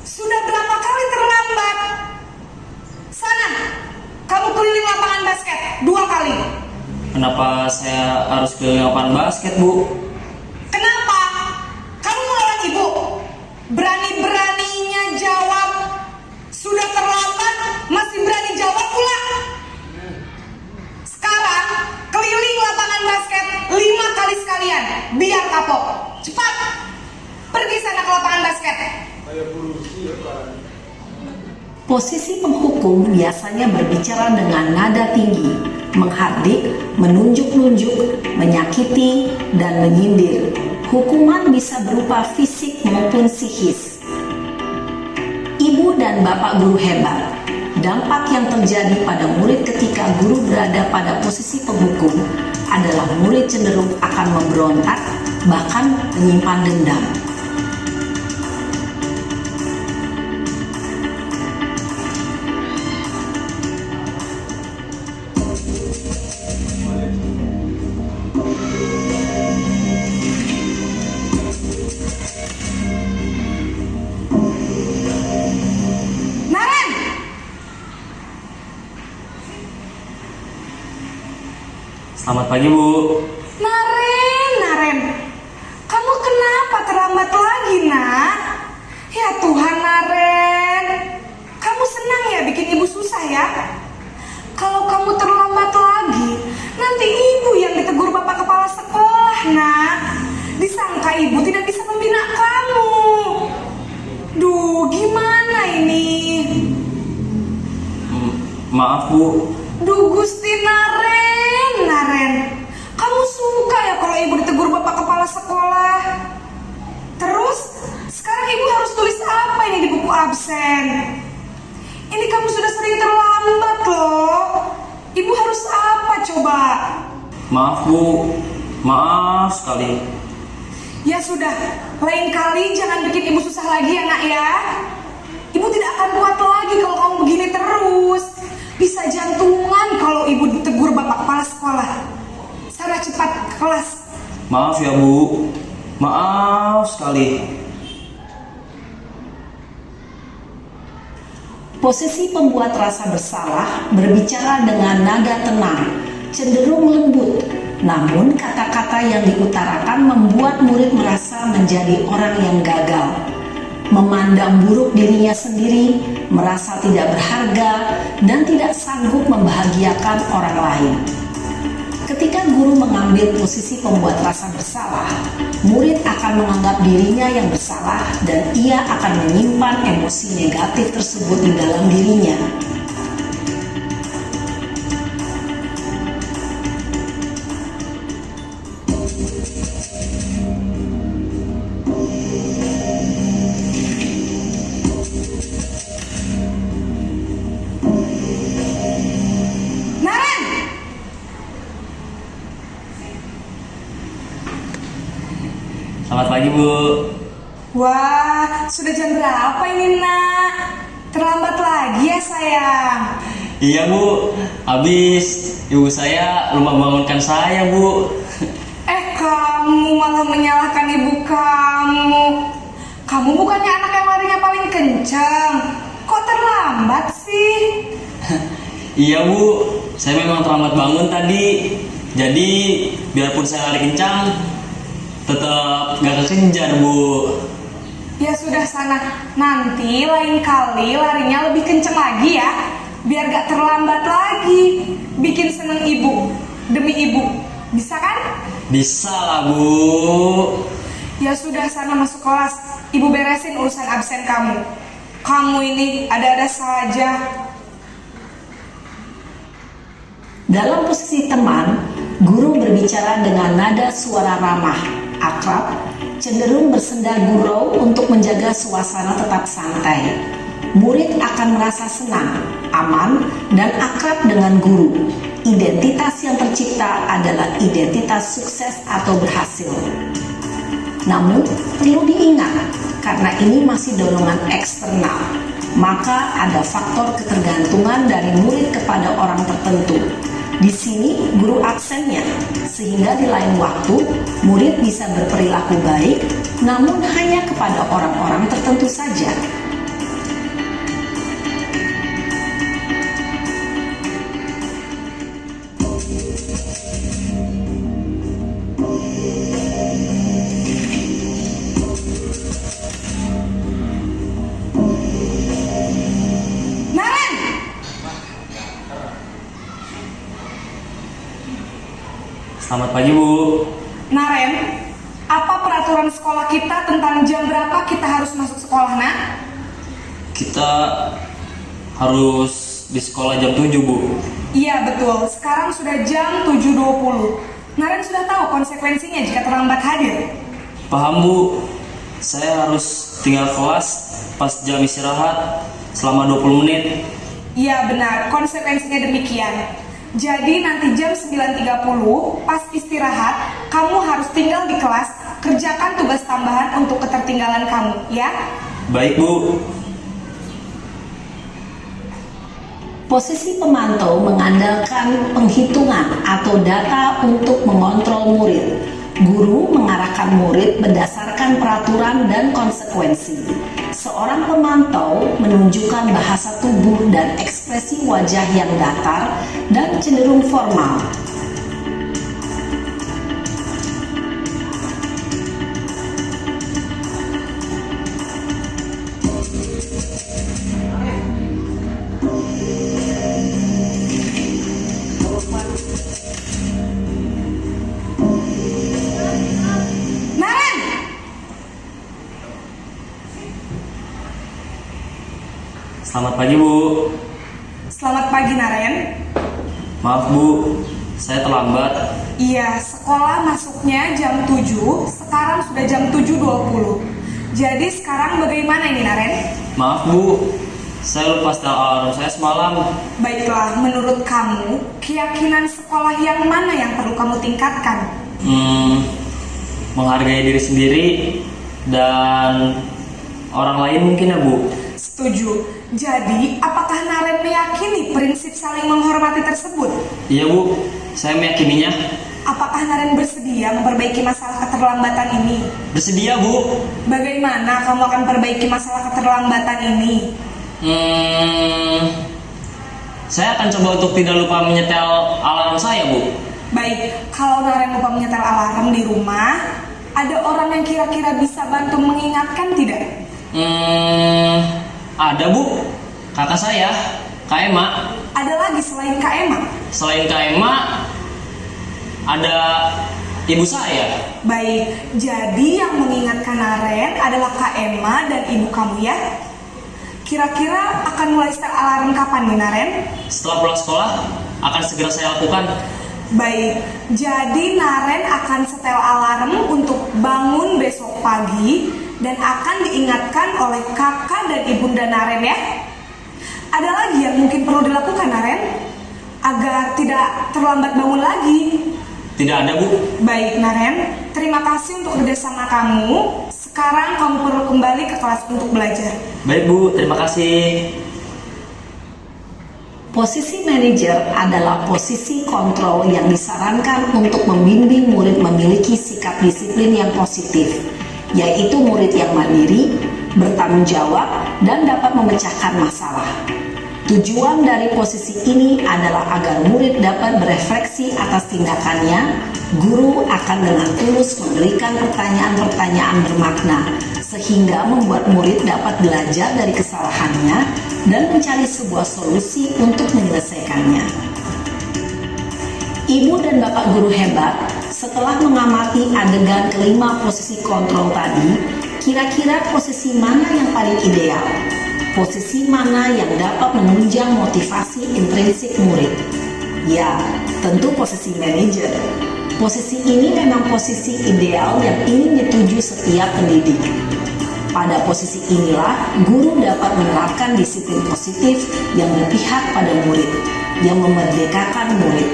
Sudah berapa kali terlambat? Sana, kamu keliling lapangan basket 2 kali. Kenapa saya harus keliling lapangan basket, Bu? Kenapa? Kamu melawan ibu? Berani-beraninya jawab. Sudah terlambat, masih berani jawab pula. Sekarang, keliling lapangan basket 5 kali sekalian. Biar kapok. Cepat. Pergi sana ke lapangan basket. Posisi penghukum biasanya berbicara dengan nada tinggi, menghardik, menunjuk-nunjuk, menyakiti, dan menyindir. Hukuman bisa berupa fisik maupun psikis. Ibu dan Bapak guru hebat, Dampak yang terjadi pada murid ketika guru berada pada posisi penghukum adalah murid cenderung akan memberontak, bahkan menyimpan dendam. Naren! Selamat pagi, Bu. Naren, kamu kenapa terlambat lagi, nak? Ya Tuhan, Naren, kamu senang ya bikin ibu susah ya? Kalau kamu terlambat lagi, nanti ibu yang ditegur bapak kepala sekolah, nak. Disangka ibu tidak bisa membina kamu. Duh, gimana ini? Maaf, Bu. Duh, Gusti Naren, kamu suka ya kalau ibu ditegur bapak kepala sekolah? Terus, sekarang ibu harus tulis apa ini di buku absen? Ini kamu sudah sering terlambat loh. Ibu harus apa coba? Maaf, Bu. Maaf sekali. Ya sudah, lain kali jangan bikin ibu susah lagi ya, nak ya. Ibu tidak akan kuat lagi kalau kamu begini terus. Bisa jantungan kalau ibu ditegur bapak kepala sekolah. Sana cepat ke kelas. Maaf ya, Bu. Maaf sekali. Posisi pembuat rasa bersalah berbicara dengan nada tenang, cenderung lembut. Namun kata-kata yang diutarakan membuat murid merasa menjadi orang yang gagal, memandang buruk dirinya sendiri, merasa tidak berharga, dan tidak sanggup membahagiakan orang lain. Ketika guru mengambil posisi pembuat rasa bersalah, murid akan menganggap dirinya yang bersalah dan ia akan menyimpan emosi negatif tersebut di dalam dirinya. Naren! Selamat pagi, Bu. Wah, sudah jam berapa ini, nak? Terlambat lagi ya, sayang? Iya, Bu. Habis ibu saya lupa bangunkan saya, Bu. Kamu malah menyalahkan ibu kamu. Kamu bukannya anak yang larinya paling kencang. Kok terlambat sih? Iya, Bu. Saya memang terlambat bangun tadi. Jadi, biarpun saya lari kencang, tetap gak kekejar, Bu. Ya sudah sana, nanti lain kali larinya lebih kencang lagi ya. Biar gak terlambat lagi. Bikin seneng ibu, demi ibu. Bisa kan? Bisa lah, Bu. Ya sudah sana masuk kelas. Ibu beresin urusan absen kamu. Kamu ini ada-ada saja. Dalam posisi teman, guru berbicara dengan nada suara ramah, akrab, cenderung bersenda gurau untuk menjaga suasana tetap santai. Murid akan merasa senang, aman, dan akrab dengan guru. Identitas yang tercipta adalah identitas sukses atau berhasil. Namun, perlu diingat, karena ini masih dorongan eksternal, maka ada faktor ketergantungan dari murid kepada orang tertentu. Di sini guru absennya, sehingga di lain waktu murid bisa berperilaku baik, namun hanya kepada orang-orang tertentu saja. Naren! Selamat pagi, Bu. Naren, apa peraturan sekolah kita tentang jam berapa kita harus masuk sekolah, nak? Kita harus di sekolah jam 7, Bu. Iya betul, sekarang sudah jam 7.20. Naren sudah tahu konsekuensinya jika terlambat hadir. Paham, Bu. Saya harus tinggal kelas pas jam istirahat selama 20 menit. Iya benar, konsekuensinya demikian. Jadi nanti jam 9.30 pas istirahat, kamu harus tinggal di kelas, kerjakan tugas tambahan untuk ketertinggalan kamu, ya? Baik, Bu. Posisi pemantau mengandalkan penghitungan atau data untuk mengontrol murid. Guru mengarahkan murid berdasarkan peraturan dan konsekuensi. Seorang pemantau menunjukkan bahasa tubuh dan ekspresi wajah yang datar dan cenderung formal. Naren! Selamat pagi, Bu. Selamat pagi, Naren. Maaf, Bu. Saya terlambat. Iya, sekolah masuknya jam 7, sekarang sudah jam 7.20. Jadi sekarang bagaimana ini, Naren? Maaf, Bu. Saya lupa setel alarm saya semalam. Baiklah, menurut kamu, keyakinan sekolah yang mana yang perlu kamu tingkatkan? Menghargai diri sendiri dan orang lain mungkin ya, Bu. Setuju. Jadi, apakah Naren meyakini prinsip saling menghormati tersebut? Iya, Bu. Saya meyakininya. Apakah Naren bersedia memperbaiki masalah keterlambatan ini? Bersedia, Bu. Bagaimana kamu akan perbaiki masalah keterlambatan ini? Saya akan coba untuk tidak lupa menyetel alarm saya, Bu. Baik, kalau Naren lupa menyetel alarm di rumah, ada orang yang kira-kira bisa bantu mengingatkan tidak? Ada, Bu. Kakak saya, Kak Ema. Ada lagi selain Kak Emma? Selain Kak Ema, ada ibu saya. Baik, jadi yang mengingatkan Naren adalah Kak Emma dan ibu kamu ya? Kira-kira akan mulai setel alarm kapan nih, Naren? Setelah pulang sekolah, akan segera saya lakukan. Baik, jadi Naren akan setel alarm untuk bangun besok pagi dan akan diingatkan oleh kakak dan ibunda Naren ya. Ada lagi yang mungkin perlu dilakukan, Naren, agar tidak terlambat bangun lagi? Tidak ada, Bu. Baik, Naren, terima kasih untuk kerjasama kamu. Sekarang kamu perlu kembali ke kelas untuk belajar. Baik, Bu. Terima kasih. Posisi manajer adalah posisi kontrol yang disarankan untuk membimbing murid memiliki sikap disiplin yang positif, yaitu murid yang mandiri, bertanggung jawab, dan dapat memecahkan masalah. Tujuan dari posisi ini adalah agar murid dapat berefleksi atas tindakannya. Guru akan dengan tulus memberikan pertanyaan-pertanyaan bermakna, sehingga membuat murid dapat belajar dari kesalahannya dan mencari sebuah solusi untuk menyelesaikannya. Ibu dan bapak guru hebat, setelah mengamati adegan kelima posisi kontrol tadi, kira-kira posisi mana yang paling ideal? Posisi mana yang dapat menunjang motivasi intrinsik murid? Ya, tentu posisi manajer. Posisi ini memang posisi ideal yang ingin dituju setiap pendidik. Pada posisi inilah, guru dapat menerapkan disiplin positif yang berpihak pada murid, yang memerdekakan murid.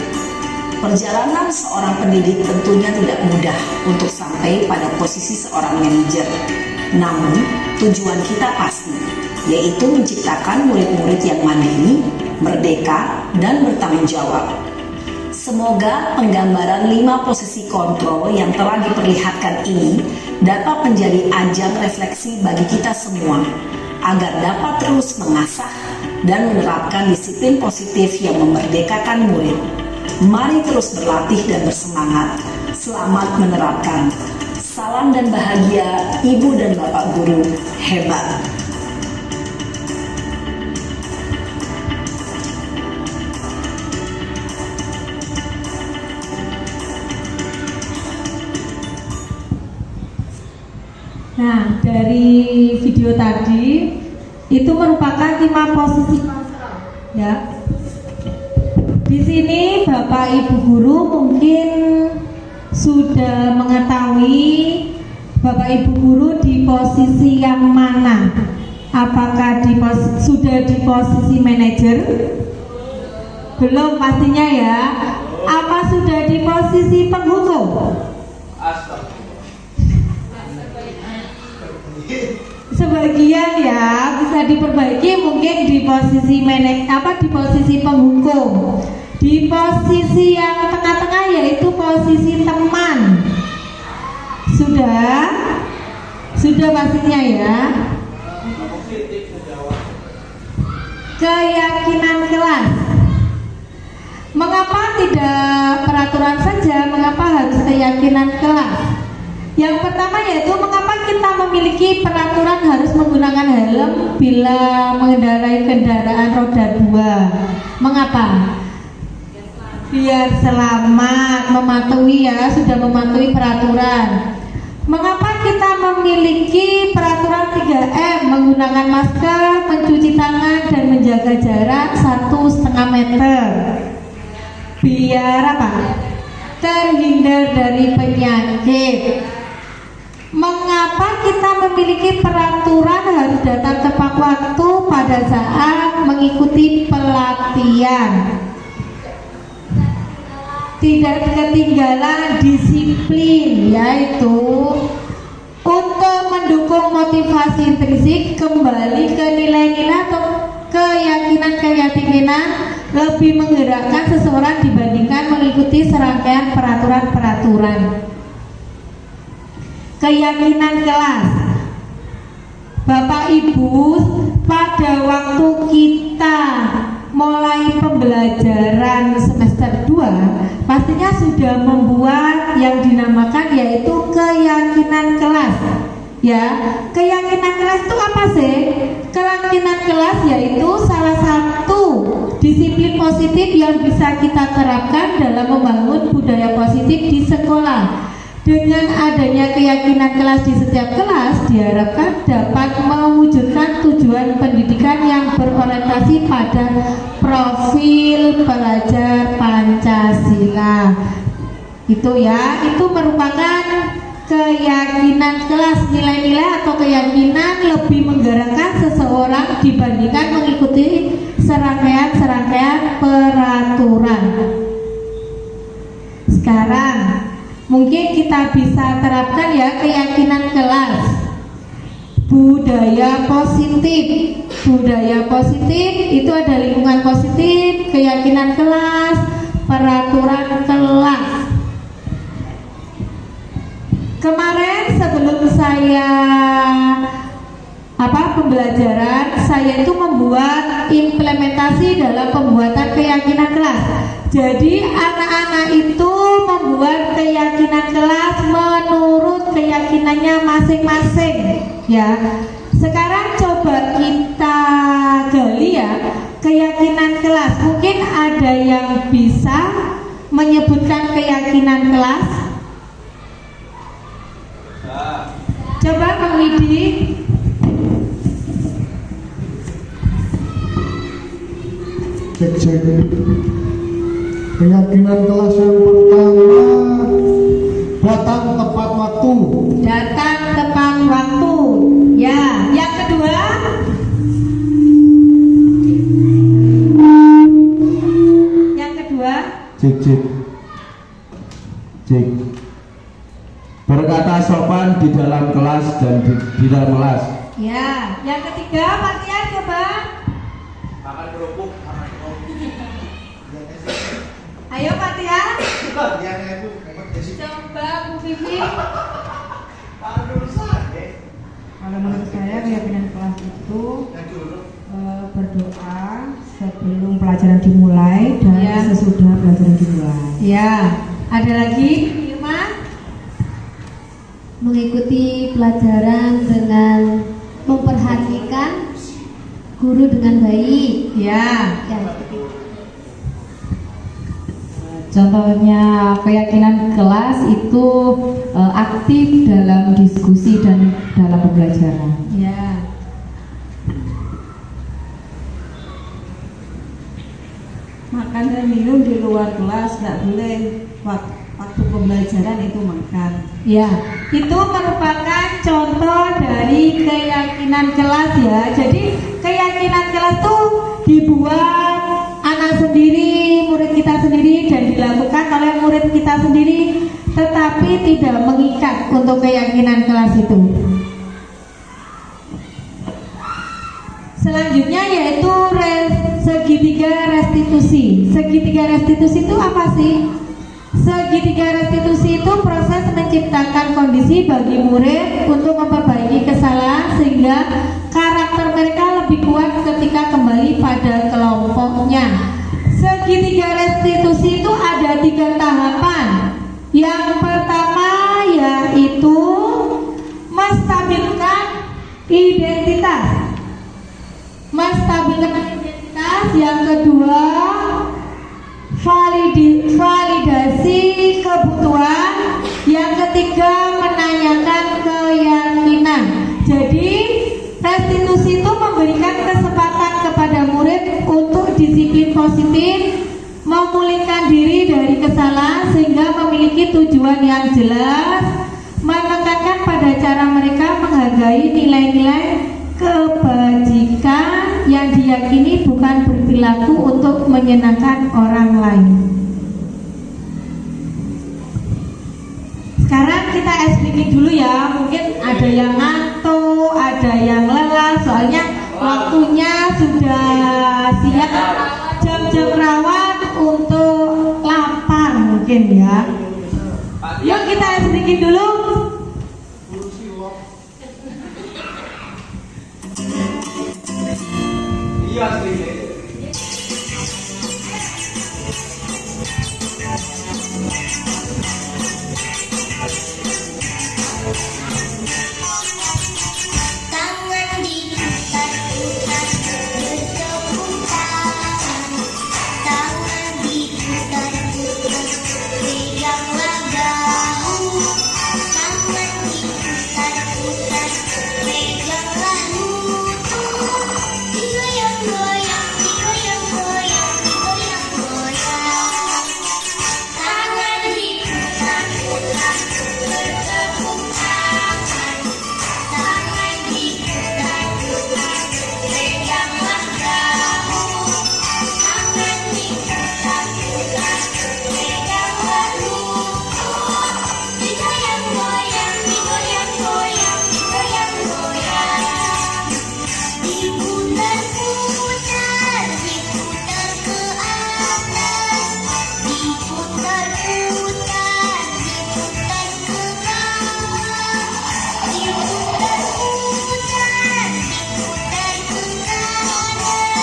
Perjalanan seorang pendidik tentunya tidak mudah untuk sampai pada posisi seorang manajer. Namun, tujuan kita pasti, yaitu menciptakan murid-murid yang mandiri, merdeka, dan bertanggung jawab. Semoga penggambaran 5 posisi kontrol yang telah diperlihatkan ini dapat menjadi ajang refleksi bagi kita semua, agar dapat terus mengasah dan menerapkan disiplin positif yang memerdekakan murid. Mari terus berlatih dan bersemangat. Selamat menerapkan. Salam dan bahagia Ibu dan Bapak Guru hebat. Nah, dari video tadi itu merupakan 5 posisi kontrol, ya. Di sini Bapak Ibu guru mungkin sudah mengetahui Bapak Ibu guru di posisi yang mana. Apakah sudah di posisi manajer? Belum pastinya ya. Apa sudah di posisi penghukum? Sebagian ya, bisa diperbaiki mungkin di posisi di posisi penghukum. Di posisi yang tengah-tengah yaitu posisi teman. Sudah pastinya ya. Keyakinan kelas. Mengapa tidak peraturan saja? Mengapa harus keyakinan kelas? Yang pertama yaitu mengapa kita memiliki peraturan harus menggunakan helm bila mengendarai kendaraan roda 2? Mengapa? Biar selamat, mematuhi ya, sudah mematuhi peraturan. Mengapa kita memiliki peraturan 3M, menggunakan masker, mencuci tangan, dan menjaga jarak 1,5 meter? Biar apa? Terhindar dari penyakit. Mengapa kita memiliki peraturan harus datang tepat waktu pada saat mengikuti pelatihan? Tidak ketinggalan disiplin, yaitu untuk mendukung motivasi intrinsik kembali ke nilai-nilai atau keyakinan lebih menggerakkan seseorang dibandingkan mengikuti serangkaian peraturan-peraturan. Keyakinan kelas. Bapak Ibu, pada waktu kita mulai pembelajaran semester 2 pastinya sudah membuat yang dinamakan yaitu keyakinan kelas. Ya, keyakinan kelas itu apa sih? Keyakinan kelas yaitu salah satu disiplin positif yang bisa kita terapkan dalam membangun budaya positif di sekolah. Dengan adanya keyakinan kelas di setiap kelas diharapkan dapat mewujudkan tujuan pendidikan yang berorientasi pada profil pelajar Pancasila. Itu ya, itu merupakan keyakinan kelas, nilai-nilai atau keyakinan lebih menggerakkan seseorang dibandingkan mengikuti serangkaian peraturan. Sekarang mungkin kita bisa terapkan ya keyakinan kelas. Budaya positif. Budaya positif itu ada lingkungan positif, keyakinan kelas, peraturan kelas. Kemarin sebelum saya pembelajaran, saya itu membuat implementasi dalam pembuatan keyakinan kelas. Jadi anak-anak itu membuat keyakinan kelas menurut keyakinannya masing-masing ya. Sekarang coba kita gali ya keyakinan kelas. Mungkin ada yang bisa menyebutkan keyakinan kelas? Coba Kang Widi. Cek. Keyakinan kelas yang pertama, datang tepat waktu. Datang tepat waktu. Ya, yang kedua. Yang kedua. Cek. Berkata sopan di dalam kelas dan di dalam kelas. Ya, yang ketiga, Pak Tian coba. Makan kerupuk, makan kopi. Ayo Pak Tian. Coba Coba Bu Vivi. Kalau menurut saya keyakinan kelas itu berdoa sebelum pelajaran dimulai dan Ya. sesudah pelajaran dimulai. Ya, ada lagi Irma? Mengikuti pelajaran dengan memperhatikan guru dengan baik. Ya. Contohnya keyakinan kelas itu aktif dalam diskusi dan dalam pembelajaran. Ya. Makan dan minum di luar kelas nggak boleh, waktu pembelajaran itu makan. Ya, itu merupakan contoh dari keyakinan kelas ya. Jadi keyakinan kelas tuh dibuat anak sendiri, murid kita sendiri, dan dilakukan oleh murid kita sendiri, tetapi tidak mengikat untuk keyakinan kelas itu. Selanjutnya yaitu segitiga restitusi. Segitiga restitusi itu apa sih? Segitiga restitusi itu proses menciptakan kondisi bagi murid untuk memperbaiki kesalahan sehingga karakter mereka lebih kuat ketika kembali pada kelompoknya. Segitiga restitusi itu ada 3 tahapan. Yang pertama yaitu menstabilkan identitas. Yang kedua validasi kebutuhan. Yang ketiga menanyakan keyakinan. Jadi restitusi itu memberikan kesempatan kepada murid untuk disiplin positif, memulihkan diri dari kesalahan sehingga memiliki tujuan yang jelas, menekankan pada cara mereka menghargai nilai-nilai kebajikan yang diyakini bukan berperilaku untuk menyenangkan orang lain. Sekarang kita explaining dulu ya. Mungkin ada yang ngantuk, ada yang lelah, soalnya waktunya sudah siap, jam-jam rawan untuk lapar mungkin ya. Yuk kita explaining dulu. Iya sih. Tangan diputar-putar bertepuk tangan, tangan diputar-putar peganglah bahu, tangan diputar-putar peganglah lutut, digoyang-goyang, digoyang-goyang, digoyang-goyang. Tangan diputar-putar bertepuk tangan, tangan diputar-putar peganglah bahu, tangan diputar-putar peganglah lutut, digoyang-goyang, digoyang-goyang, digoyang-goyang. Diputar-putar, diputar ke atas, diputar-putar, diputar ke bawah, diputar-putar, diputar ke kanan, diputar-putar,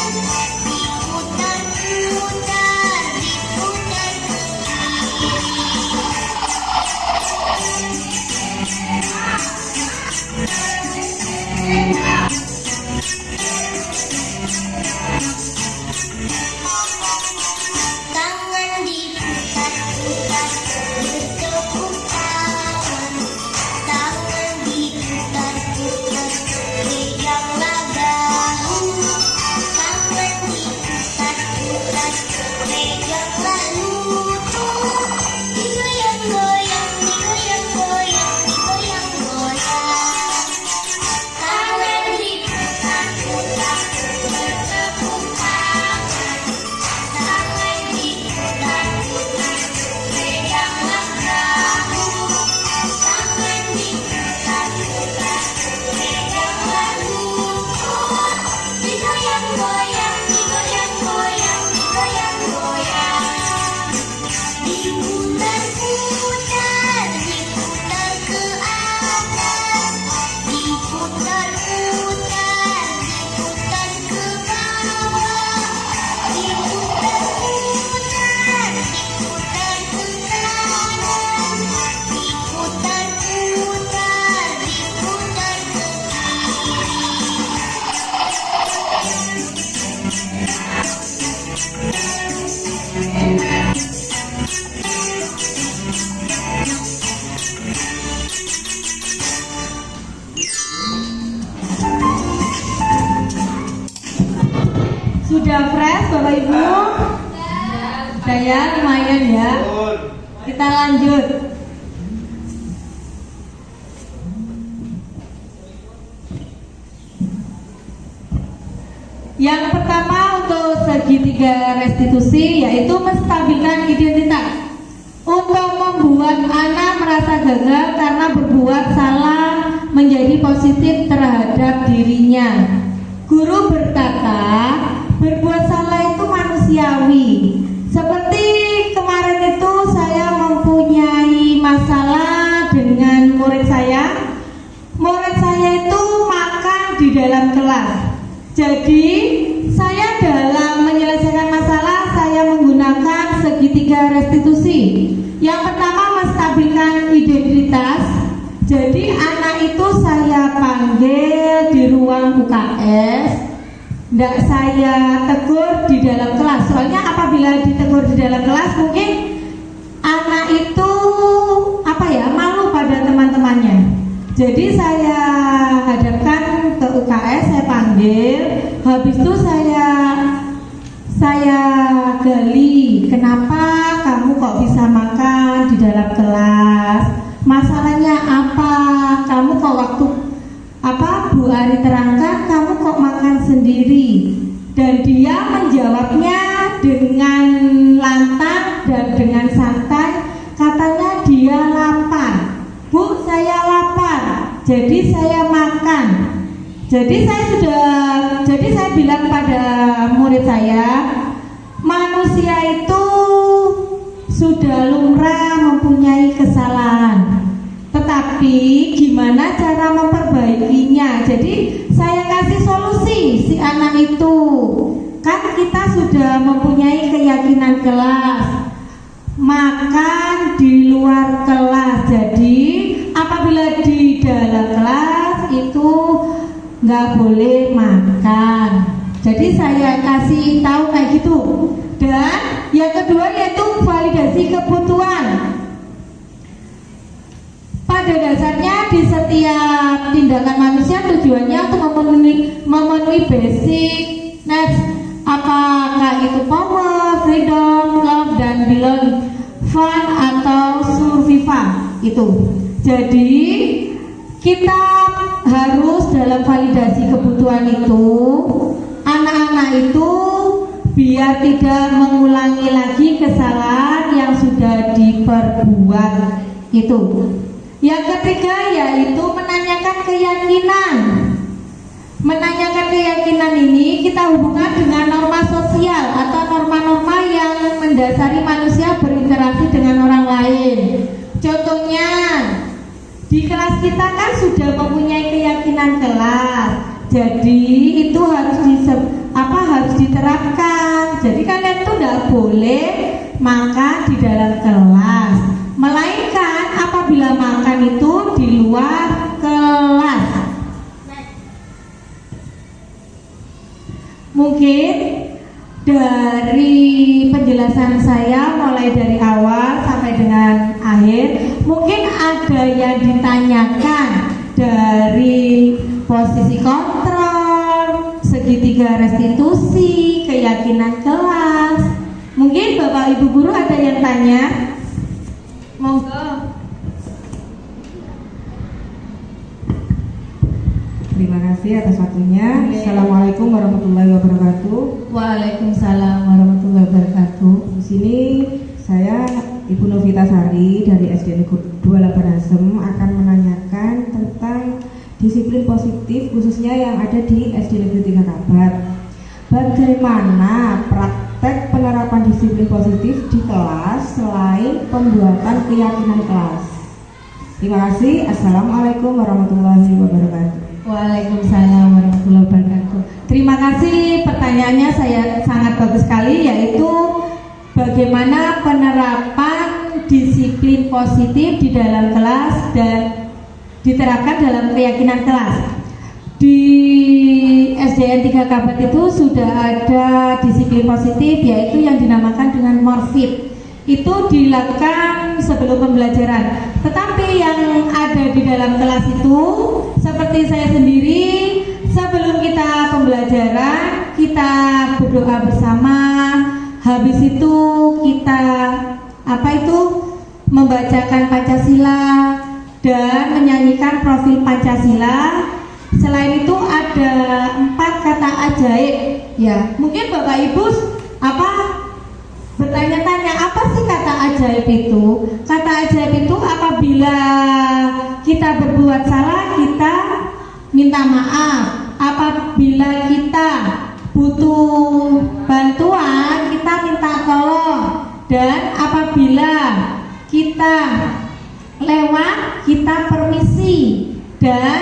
diputar ke tangan diputar-putar bertepuk tangan, tangan diputar-putar peganglah bahu, tangan diputar-putar peganglah lutut, digoyang-goyang, digoyang-goyang, digoyang-goyang. Tangan diputar-putar bertepuk tangan, tangan diputar-putar peganglah bahu, tangan diputar-putar peganglah lutut, digoyang-goyang, digoyang-goyang, digoyang-goyang. Diputar-putar, diputar ke atas, diputar-putar, diputar ke bawah, diputar-putar, diputar ke kanan, diputar-putar, diputar ke Sudah fresh Bapak Ibu? Sudah ya, lumayan ya. Kita lanjut. Yang pertama untuk segitiga restitusi yaitu menstabilkan identitas. Untuk membuat anak merasa gagal karena berbuat salah menjadi positif terhadap dirinya. Guru berkata, berbuat salah itu manusiawi. Seperti kemarin itu saya mempunyai masalah dengan murid saya. Murid saya itu makan di dalam kelas. Jadi saya dalam menyelesaikan masalah saya menggunakan segitiga restitusi. Yang pertama menstabilkan identitas. Jadi anak itu saya panggil di ruang UKS, tidak saya tegur di dalam kelas. Soalnya apabila ditegur di dalam kelas mungkin anak itu malu pada teman-temannya. Jadi saya hadapkan ke UKS, saya panggil, habis itu saya gali, kenapa kamu kok bisa makan di dalam kelas? Masalahnya apa? Kamu kok waktu Bu Ari terangkan kamu kok makan sendiri? Dan dia menjawabnya dengan lantang dan dengan santai, katanya dia lapar. Bu, saya lapar, jadi saya makan. Jadi saya bilang pada murid saya, manusia itu sudah lumrah mempunyai kesalahan. Tetapi gimana cara memperbaikinya? Jadi saya kasih solusi si anak itu. Kan kita sudah mempunyai keyakinan kelas, makan di luar kelas. Jadi apabila di dalam kelas itu nggak boleh makan. Jadi saya kasih tahu kayak gitu. Dan yang kedua yaitu validasi kebutuhan. Pada dasarnya di setiap tindakan manusia tujuannya untuk memenuhi basic needs. Apakah itu power, freedom, love, dan belonging, fun atau survival itu. Jadi kita harus dalam validasi kebutuhan itu, anak-anak itu biar tidak mengulangi lagi kesalahan yang sudah diperbuat itu. Yang ketiga yaitu menanyakan keyakinan. Menanyakan keyakinan ini kita hubungkan dengan norma sosial atau norma-norma yang mendasari manusia berinteraksi dengan orang lain. Contohnya, di kelas kita kan sudah mempunyai keyakinan kelas. Jadi itu harus diterapkan. Jadi kalian tuh tidak boleh makan di dalam kelas, melainkan apabila makan itu di luar kelas. Mungkin dari penjelasan saya mulai dari awal sampai dengan akhir, mungkin ada yang ditanyakan dari posisi kontrol, segitiga restitusi, keyakinan kelas. Mungkin Bapak Ibu guru ada yang tanya? Monggo. Terima kasih atas waktunya. Assalamualaikum warahmatullahi wabarakatuh. Waalaikumsalam warahmatullahi wabarakatuh. Di sini saya Ibu Novita Sari dari SD Negeri 2 Labarasem akan menanyakan tentang disiplin positif khususnya yang ada di SD Negeri 3 Kabat. Bagaimana praktek penerapan disiplin positif di kelas selain pembuatan keyakinan kelas? Terima kasih. Assalamualaikum warahmatullahi wabarakatuh. Waalaikumsalam warahmatullahi wabarakatuh. Terima kasih, pertanyaannya saya sangat bagus sekali, yaitu bagaimana penerapan disiplin positif di dalam kelas dan diterapkan dalam keyakinan kelas. Di SDN 3 Kabat itu sudah ada disiplin positif, yaitu yang dinamakan dengan morfit. Itu dilakukan sebelum pembelajaran. Tetapi yang ada di dalam kelas itu, seperti saya sendiri, sebelum kita pembelajaran, kita berdoa bersama. Habis itu kita membacakan Pancasila dan menyanyikan profil Pancasila. Selain itu ada ada 4 kata ajaib. Ya, mungkin Bapak Ibu bertanya-tanya apa sih kata ajaib itu? Kata ajaib itu apabila kita berbuat salah, kita minta maaf. Apabila kita butuh bantuan, kita minta tolong. Dan apabila kita lewat, kita permisi. Dan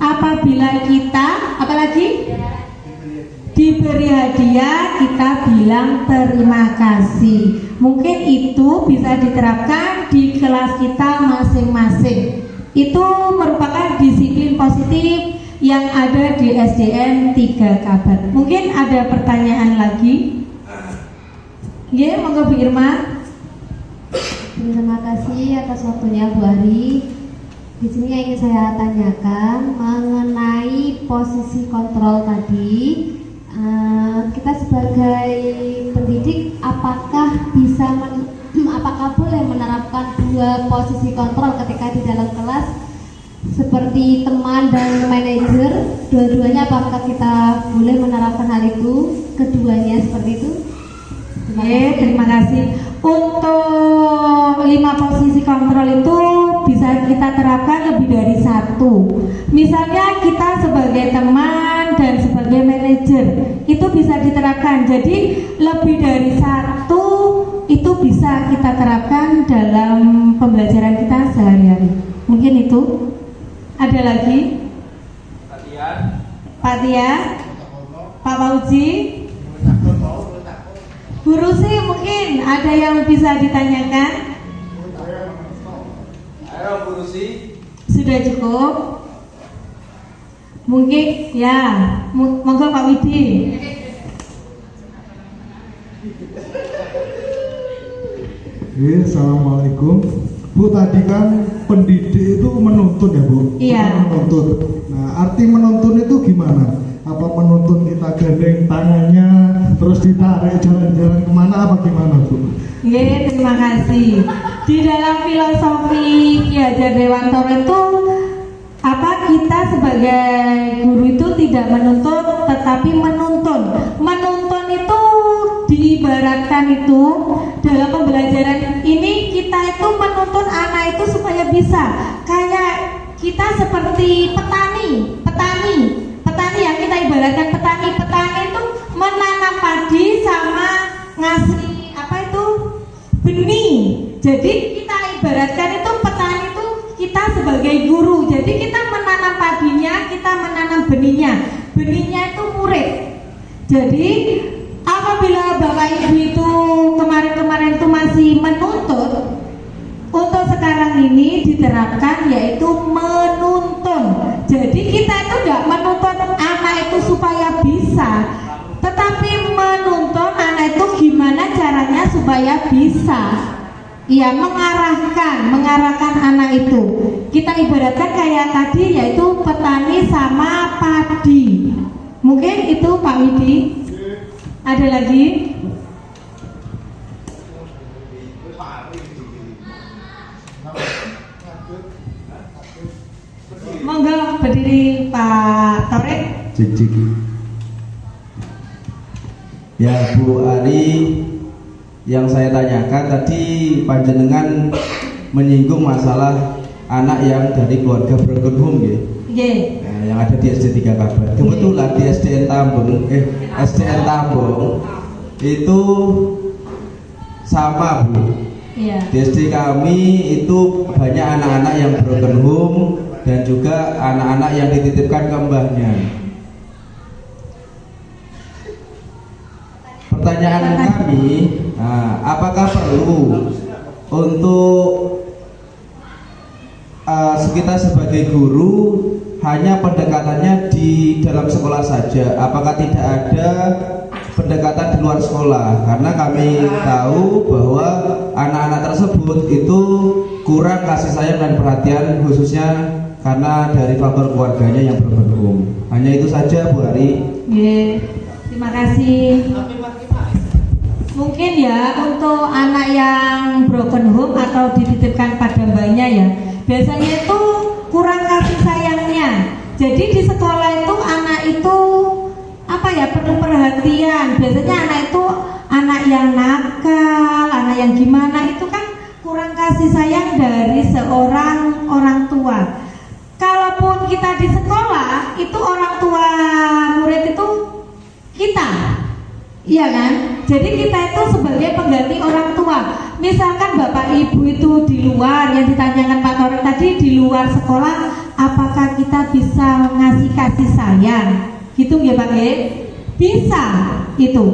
apabila kita diberi hadiah, kita bilang terima kasih. Mungkin itu bisa diterapkan di kelas kita masing-masing. Itu merupakan disiplin positif yang ada di SDN 3 Kabat. Mungkin ada pertanyaan lagi? Ya, monggo Bu Irma. Terima kasih atas waktunya Bu Ari. Di sini yang ingin saya tanyakan mengenai posisi kontrol tadi. Kita sebagai pendidik apakah boleh menerapkan 2 posisi kontrol ketika di dalam kelas seperti teman dan manajer, dua-duanya apakah kita boleh menerapkan hal itu, keduanya seperti itu? Terima kasih. Untuk 5 posisi kontrol itu bisa kita terapkan lebih dari 1. Misalnya kita sebagai teman dan sebagai manajer itu bisa diterapkan. Jadi lebih dari 1 itu bisa kita terapkan dalam pembelajaran kita sehari-hari. Mungkin itu. Ada lagi? Pak Tia, Pak Fauzi, Bu Rusi, mungkin ada yang bisa ditanyakan? Ayo Bu Rusi. Sudah cukup? Mungkin ya, monggo Pak Widi. Assalamualaikum. Bu, tadi kan pendidik itu menuntun ya Bu? Iya. Menuntun. Nah, arti menuntun itu gimana? Apa menuntun kita gandeng tangannya, terus ditarik jalan-jalan kemana, apa gimana Bu? Iya, terima kasih. Di dalam filosofi Ki Hajar Dewantara itu kita sebagai guru itu tidak menuntut tetapi menuntun. Menuntun itu diibaratkan itu dalam pembelajaran ini kita itu menuntun anak itu supaya bisa kayak kita seperti petani yang kita ibaratkan petani itu menanam padi sama ngasih benih. Jadi kita ibaratkan itu petani itu kita sebagai guru. Jadi kita menanam padinya, kita menanam benihnya. Benihnya itu murid. Jadi apabila Bapak Ibu itu kemarin-kemarin itu masih menuntut, untuk sekarang ini diterapkan yaitu menuntun. Jadi kita itu tidak menuntut anak itu supaya bisa, tetapi menuntun anak itu gimana caranya supaya bisa. Iya, mengarahkan anak itu. Kita ibaratkan kayak tadi yaitu petani sama padi. Mungkin itu Pak Widi. Ada lagi? Monggo berdiri Pak Torek. Cik. Ya Bu Ari, yang saya tanyakan tadi panjenengan menyinggung masalah anak yang dari keluarga broken home ya. Nah, yang ada di SD 3 Kabar. Kebetulan di SDN Tambong itu sama Bu. Di SD kami itu banyak anak-anak yang broken home dan juga anak-anak yang dititipkan ke mbahnya. Pertanyaan kami, apakah perlu untuk kita sebagai guru hanya pendekatannya di dalam sekolah saja? Apakah tidak ada pendekatan di luar sekolah? Karena kami tahu bahwa anak-anak tersebut itu kurang kasih sayang dan perhatian, khususnya karena dari faktor keluarganya yang broken home. Hanya itu saja Bu Ari. Terima kasih. Mungkin ya untuk anak yang broken home atau dititipkan pada mbaknya ya, biasanya itu kurang kasih sayangnya. Jadi di sekolah itu anak biasanya anak itu anak yang nakal, anak yang gimana, itu kan kurang kasih sayang dari seorang orang tua. Kalaupun kita di sekolah, itu orang tua murid itu kita, iya kan? Jadi kita itu sebagai pengganti orang tua. Misalkan bapak ibu itu di luar, yang ditanyakan Pak Torek tadi, di luar sekolah, apakah kita bisa ngasih kasih sayang? Gitu nggih Pak nggih? Bisa itu.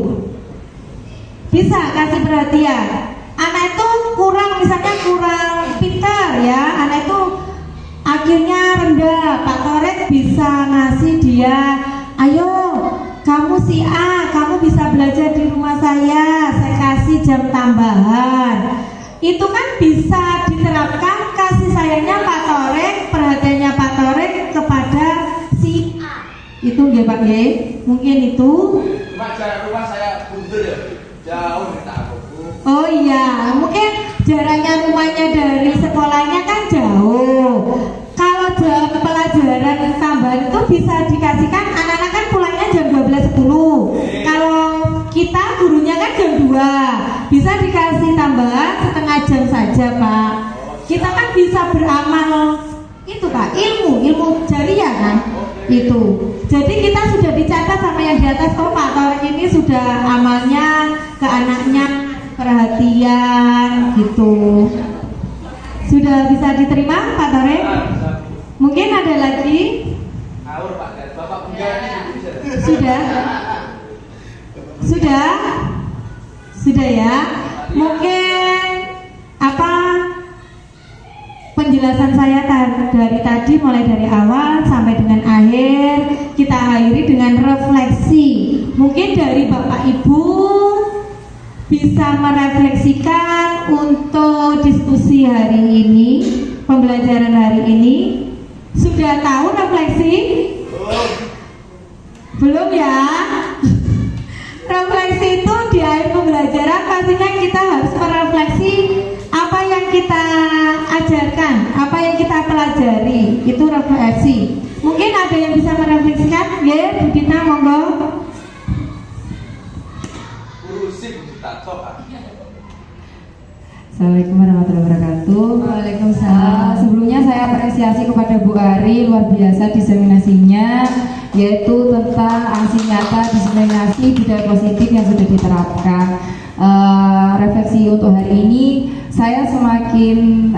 Bisa kasih perhatian. Anak itu kurang, misalnya kurang pintar ya, anak itu akhirnya rendah, Pak Torek bisa ngasih dia, ayo kamu si A, kamu bisa belajar di rumah saya kasih jam tambahan. Itu kan bisa diterapkan kasih sayangnya Pak Torek, perhatiannya Pak Torek kepada si A. Itu nggih Pak nggih? Mungkin itu. Cuma jarak rumah saya mundur ya, jauh minta aku. Oh iya, mungkin jaraknya rumahnya dari sekolahnya kan jauh. Kalau jam pelajaran tambahan itu bisa dikasihkan, anak-anak kan pulangnya jam 12.10. Kalau kita gurunya kan jam 2, bisa dikasih tambahan setengah jam saja Pak. Kita kan bisa beramal itu Pak, ilmu jariah kan itu. Jadi kita sudah dicatat sama yang di atas, oh Pak Torek ini sudah amalnya ke anaknya perhatian gitu. Sudah bisa diterima Pak Torek? Mungkin ada lagi? Sudah? Sudah ya? Mungkin apa penjelasan saya dari tadi, mulai dari awal sampai dengan akhir, kita akhiri dengan refleksi. Mungkin dari Bapak Ibu bisa merefleksikan untuk diskusi hari ini, pembelajaran hari ini. Sudah tahu refleksi? Belum ya? Refleksi itu di akhir pembelajaran pastinya kita harus merefleksi apa yang kita ajarkan, apa yang kita pelajari. Itu refleksi. Mungkin ada yang bisa merefleksikan? Ya, Bu Dita, monggo. Assalamualaikum warahmatullahi wabarakatuh. Waalaikumsalam. Sebelumnya saya apresiasi kepada Bu Ari, luar biasa diseminasinya, yaitu tentang aksi nyata diseminasi budaya positif yang sudah diterapkan. Refleksi untuk hari ini, saya semakin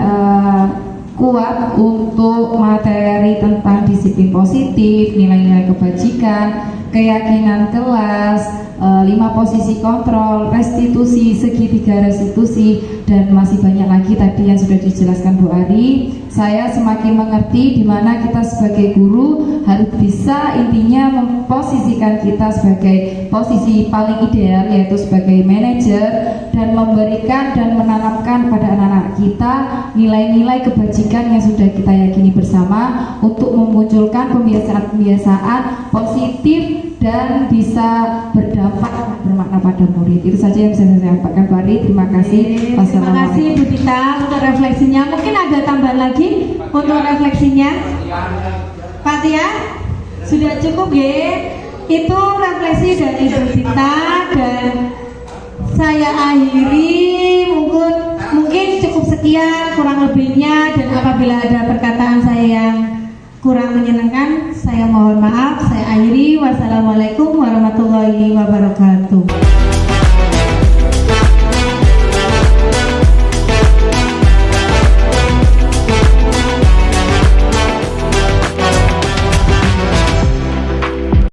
kuat untuk materi tentang disiplin positif, nilai-nilai kebajikan, keyakinan kelas, 5 posisi kontrol, restitusi, segitiga restitusi, dan masih banyak lagi tadi yang sudah dijelaskan Bu Ari. Saya semakin mengerti di mana kita sebagai guru harus bisa intinya memposisikan kita sebagai posisi paling ideal, yaitu sebagai manajer, dan memberikan dan menanamkan pada anak-anak kita nilai-nilai kebajikan yang sudah kita yakini bersama untuk memunculkan pembiasaan-pembiasaan positif dan bisa berdampak bermakna pada murid. Itu saja yang bisa saya sampaikan Bu Ari. Terima kasih. Terima kasih Bu Dita untuk refleksinya. Mungkin ada tambahan lagi untuk refleksinya? Pak Tia, sudah cukup ya? Itu refleksi dari Bu Dita, dan saya akhiri mungkin cukup sekian kurang lebihnya, dan apabila ada perkataan saya yang kurang menyenangkan, saya mohon maaf. Saya akhiri. Wassalamualaikum warahmatullahi wabarakatuh.